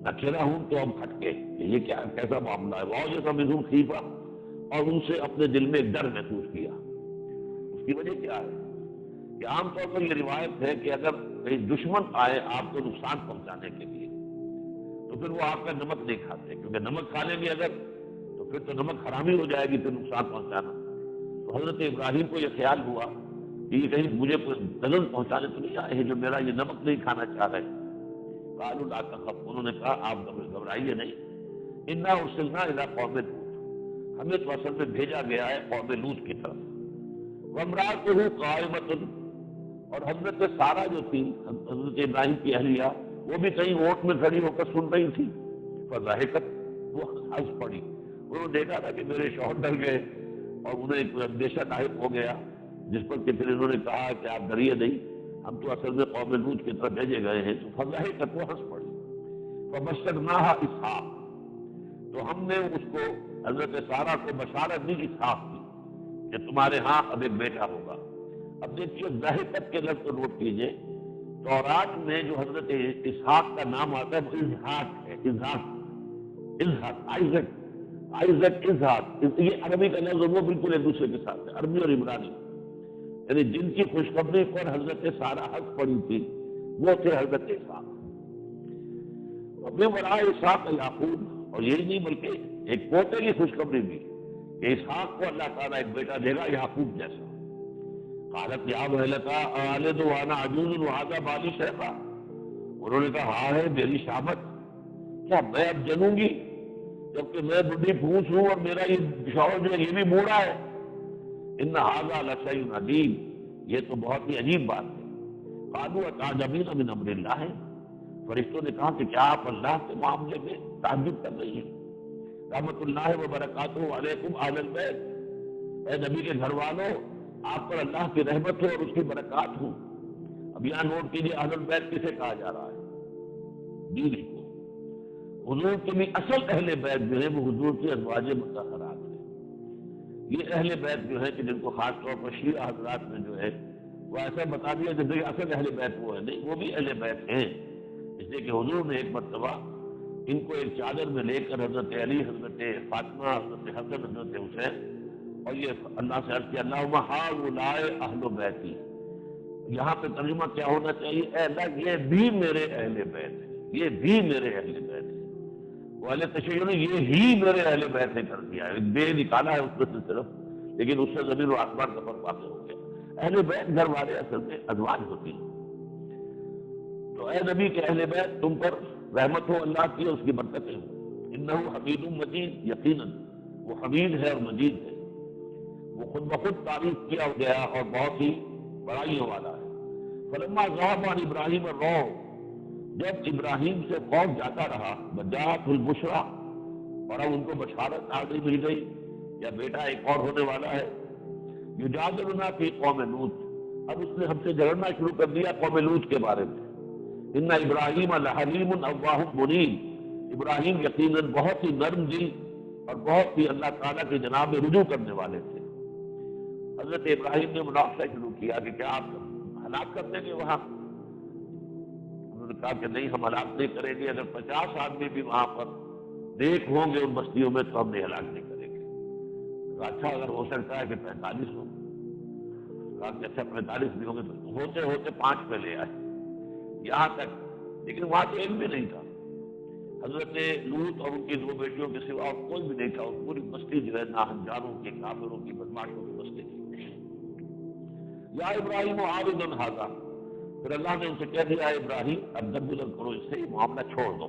نکھرا ہوں تو ہم کھٹکے کہ یہ کیا کیسا معاملہ ہے، وَأَوْجَسَ مِنْهُمْ خِیفَةً، اور ان سے اپنے دل میں ایک ڈر محسوس کیا۔ اس کی وجہ کیا ہے کہ عام طور پر یہ روایت ہے کہ اگر کوئی دشمن آئے آپ کو نقصان پہنچانے کے لیے تو پھر وہ آپ کا نمک نہیں کھاتے، کیونکہ نمک کھا لیں گے اگر تو پھر تو نمک حرامی ہو جائے گی، پھر نقصان پہنچانا۔ تو حضرت ابراہیم کو یہ خیال ہوا کہ یہ کہیں مجھے کوئی دلن پہنچانے تو نہیں آئے ہیں جو میرا یہ نمک نہیں کھانا چاہ رہے۔ قالوا لا تخف، انہوں نے کہا آپ گھبرائیے نہیں، انا ارسلنا الی قوم لوط، ہمیں تو اصل میں بھیجا گیا ہے قوم لوط کی طرف۔ وامرأتہ قائمۃ، اور حضرت سارہ جو تھی حضرت ابراہیم کی اہلیہ، وہ بھی کہیں اونٹ میں کھڑی ہو کر سن رہی تھی۔ فضحکت، وہ ہنس پڑی، انہوں نے دیکھا تھا کہ میرے شوہر ڈر گئے اور انہیں ایک اندیشہ لاحق ہو گیا، جس پر کہ پھر انہوں نے کہا کہ آپ ڈریے نہیں، ہم تو اصل میں قوم لوط کی طرف بھیجے گئے ہیں۔ تو فضحکت، وہ ہنس پڑی۔ فبشرناہا اسحاق، تو ہم نے اس کو حضرت سارہ کو بشارت دی اسحاق کی کہ تمہارے ہاں اب ایک بیٹا ہوگا۔ اب دیکھیے ضحکت کے لفظ کو نوٹ کیجئے، تورات میں جو حضرت اسحاق کا نام آتا ہے وہ اسحاق ہے، آئزک اسحاق، یہ عربی کا لفظ وہ بالکل ایک دوسرے کے ساتھ ہے، عربی اور عبرانی، یعنی جن کی خوشخبری پر حضرت سارہ ہنس پڑی تھی وہ تھے حضرت اسحاق۔ اپنے برائے اسحاق یعقوب، اور یہی نہیں بلکہ ایک پوتے کی خوشخبری بھی کہ اسحاق کو اللہ تعالیٰ ایک بیٹا دے گا یعقوب جیسا۔ قالت یا ویلتا آلد وانا عجوز وہذا بالی شیخا، انہوں نے کہا ہاں ہے میری شامت، کیا میں اب جنوں گی جبکہ میں بڈھی پھوس ہوں اور میرا یہ شوہر جو ہے یہ بھی بوڑھا ہے. ان ھذا لشیء عجیب، یہ تو بہت ہی عجیب بات ہے. قالوا اتعجبین من امر اللہ، فرشتوں نے کہا کہ کیا آپ اللہ کے معاملے میں تعجب کر رہی ہیں؟ رحمت اللہ وبرکاتہ علیکم اہل البیت، اے نبی کے گھر والوں، آپ پر اللہ کی رحمت ہو اور اس کی برکات ہو. اب یہاں نوٹ کیجیے اہل البیت کسے کہا جا رہا ہے؟ بیوی کو. حضور کے بھی اصل اہل بیت جو ہے وہ حضور کی ازواج مطہرات ہیں. یہ اہل بیت جو ہے کہ جن کو خاص طور پر شیعہ حضرات میں جو ہے وہ ایسا بتا دیا جیسے کہ اصل اہل بیت وہ ہے. نہیں، وہ بھی اہل بیت ہیں. اس لیے کہ حضور نے ایک مرتبہ ان کو ایک چادر میں لے کر حضرت علی، حضرت فاطمہ، حضرت حسن، حضرت حسین، اور یہ اللہ سے عرض کیا اللہم ہؤلاء اہل بیتی. یہاں پہ ترجمہ کیا ہونا چاہیے؟ اے اللہ یہ بھی میرے اہل بیت ہیں، یہ بھی میرے اہل بیت ہیں. وہ اہل تشیع نے یہ ہی میرے اہل بیت نے کر دیا ہے، بے نکالا ہے اس میں سے صرف، لیکن اس سے زمین و آسمان کا فرق واقع ہو گیا. اہل بیت گھر والے اصل میں ازواج ہوتی ہیں. تو اے نبی کے اہل بیت تم پر رحمت ہو اللہ کی، اس کی برکتیں ہوں. انہ حمید مجید، یقیناً وہ حمید ہے اور مجید ہے. وہ خود بخود تعریف کیا گیا اور بہت ہی بڑائیوں والا ہے. فلما ذهب عن ابراہیم الروع، جب ابراہیم سے خوف جاتا رہا، وجاءت البشرا، اور اب ان کو بشارت آگے مل گئی یا بیٹا ایک اور ہونے والا ہے. یجادلنا فی قوم لوط، اب اس نے ہم سے جھگڑنا شروع کر دیا قوم لوط کے بارے میں. ان ابراہیم لحلیم اواہ منیب، ابراہیم یقیناً بہت ہی نرم دل اور بہت ہی اللہ تعالیٰ کی جناب میں رجوع کرنے والے تھے. حضرت ابراہیم نے مناقشہ شروع کیا کہ کیا آپ ہلاک کر دیں گے وہاں؟ انہوں نے کہا کہ نہیں، ہم ہلاک نہیں کریں گے. اگر 50 آدمی بھی وہاں پر نیک ہوں گے ان بستیوں میں تو ہم نے ہلاک نہیں کریں گے. کہا اچھا اگر ہو سکتا ہے کہ 45 ہوں. کہا کہ اچھا 45 بھی ہوں گے. تو ہوتے ہوتے 5 پہ لے آئے یہاں تک، لیکن وہاں تو ایک بھی نہیں تھا. حضرت لوط اور ان کی 2 بیٹیوں کے سوا اور کوئی بھی نہیں تھا. اور پوری بستی جو ہے ناہنجاروں کی، کافروں کی، بدماشوں کی بستی تھی. یا ابراہیم عارض ھذا، پھر اللہ نے ان سے کہہ دیا اے ابراہیم اب درگزر کرو، اس سے معاملہ چھوڑ دو.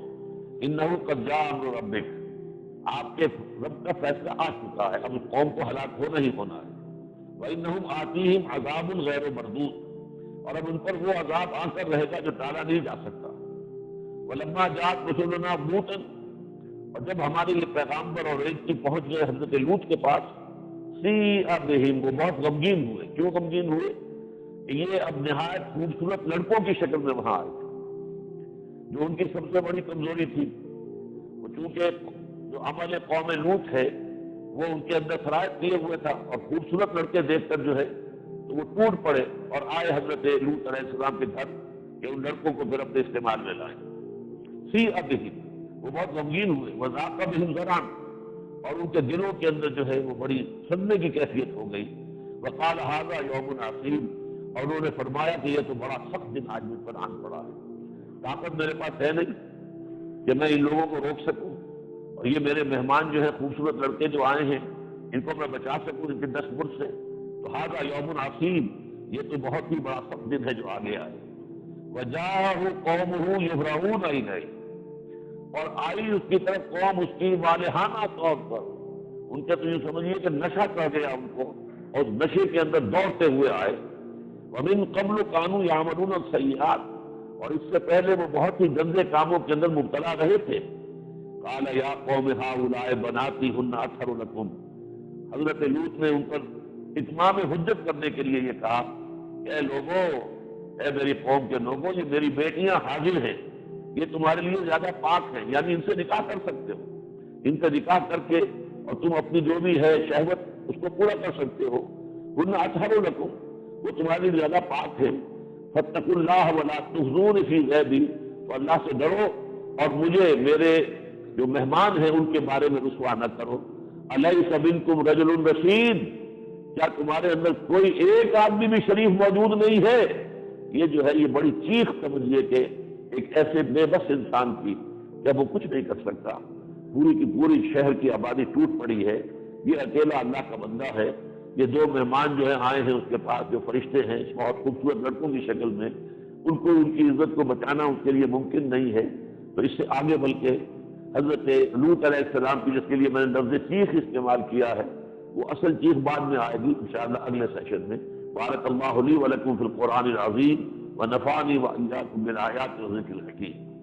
انہ قد جاء امر ربک، آپ کے رب کا فیصلہ آ چکا ہے، اب اس قوم کو ہلاک ہونا ہی ہونا ہے. وانہم آتیہم عذاب غیر مردود، اور اب ان پر وہ عذاب آ کر رہے گا جو ٹالا نہیں جا سکتا. ولما جاءت رسلنا لوطا، اور جب ہمارے یہ پیغامبر اور ایک کی پہنچ گئے حضرت لوط کے پاس، سیء بہم، وہ بہت غمگین ہوئے. کیوں غمگین ہوئے؟ کہ یہ اب نہایت خوبصورت لڑکوں کی شکل میں وہاں آئے تھے، جو ان کی سب سے بڑی کمزوری تھی. وہ چونکہ جو عمل قوم لوط ہے وہ ان کے اندر سرایت کیے ہوئے تھا، اور خوبصورت لڑکے دیکھ کر جو ہے تو وہ ٹوٹ پڑے اور آئے حضرت لوط علیہ السلام کے گھر کہ ان لڑکوں کو پھر اپنے استعمال میں لائیں. سیء بہم، وہ بہت غمگین ہوئے. وذاق بہم ذرعا، اور ان کے دلوں کے اندر جو ہے وہ بڑی صدمے کی کیفیت ہو گئی. وقال ھذا یوم عصیب، اور انہوں نے فرمایا کہ یہ تو بڑا سخت دن آج مجھ پر آن پڑا ہے. طاقت میرے پاس ہے نہیں کہ میں ان لوگوں کو روک سکوں، اور یہ میرے مہمان جو ہے خوبصورت لڑکے جو آئے ہیں ان کو میں بچا سکوں ان کے دست برد سے. تو ھذا یوم عصیب، یہ تو بہت ہی بڑا سخت دن ہے جو آ گیا ہے. وجاءہ قومہ یہرعون الیہ، اور آئی اس کی طرف قوم اس کی والہانہ طور پر. ان کے تو یہ سمجھیے کہ نشہ کر گیا ان کو، اور نشے کے اندر دوڑتے ہوئے آئے. ومن قبل كانوا يعملون السيئات، اور اس سے پہلے وہ بہت ہی گندے کاموں کے اندر مبتلا رہے تھے. قال یا قوم هؤلاء بناتی هن اطهر لكم، حضرت لوط نے ان پر اتمام حجت کرنے کے لیے یہ کہا کہ اے لوگوں، اے میری قوم کے لوگوں، یہ میری بیٹیاں حاضر ہیں، یہ تمہارے لیے زیادہ پاک ہیں، یعنی ان سے نکاح کر سکتے ہو. ان سے نکاح کر کے اور تم اپنی جو بھی ہے شہوت اس کو پورا کر سکتے ہو. ہن اطہر لکم، وہ تمہارے لیے زیادہ پاک ہے. فاتقوا اللہ ولا تخزون فی غیبی، تو اللہ سے ڈرو اور مجھے میرے جو مہمان ہیں ان کے بارے میں رسوا نہ کرو. الیس منکم رجل رشید، کیا تمہارے اندر کوئی ایک آدمی بھی شریف موجود نہیں ہے؟ یہ جو ہے یہ بڑی چیخ سمجھیے کہ ایک ایسے بے بس انسان کی جب وہ کچھ نہیں کر سکتا. پوری کی پوری شہر کی آبادی ٹوٹ پڑی ہے، یہ اکیلا اللہ کا بندہ ہے. یہ 2 مہمان جو ہیں آئے ہیں اس کے پاس، جو فرشتے ہیں بہت خوبصورت لڑکوں کی شکل میں، ان کو ان کی عزت کو بچانا اس کے لیے ممکن نہیں ہے. تو اس سے آگے بلکہ حضرت لوط علیہ السلام کی، جس کے لیے میں نے لفظ چیخ استعمال کیا ہے، وہ اصل چیخ بعد میں آئے گی انشاءاللہ اگلے سیشن میں۔ بارک اللہ لی ولکم فی القرآن العظیم ونفعنی وإیاکم بالآیات والذکر الحکیم۔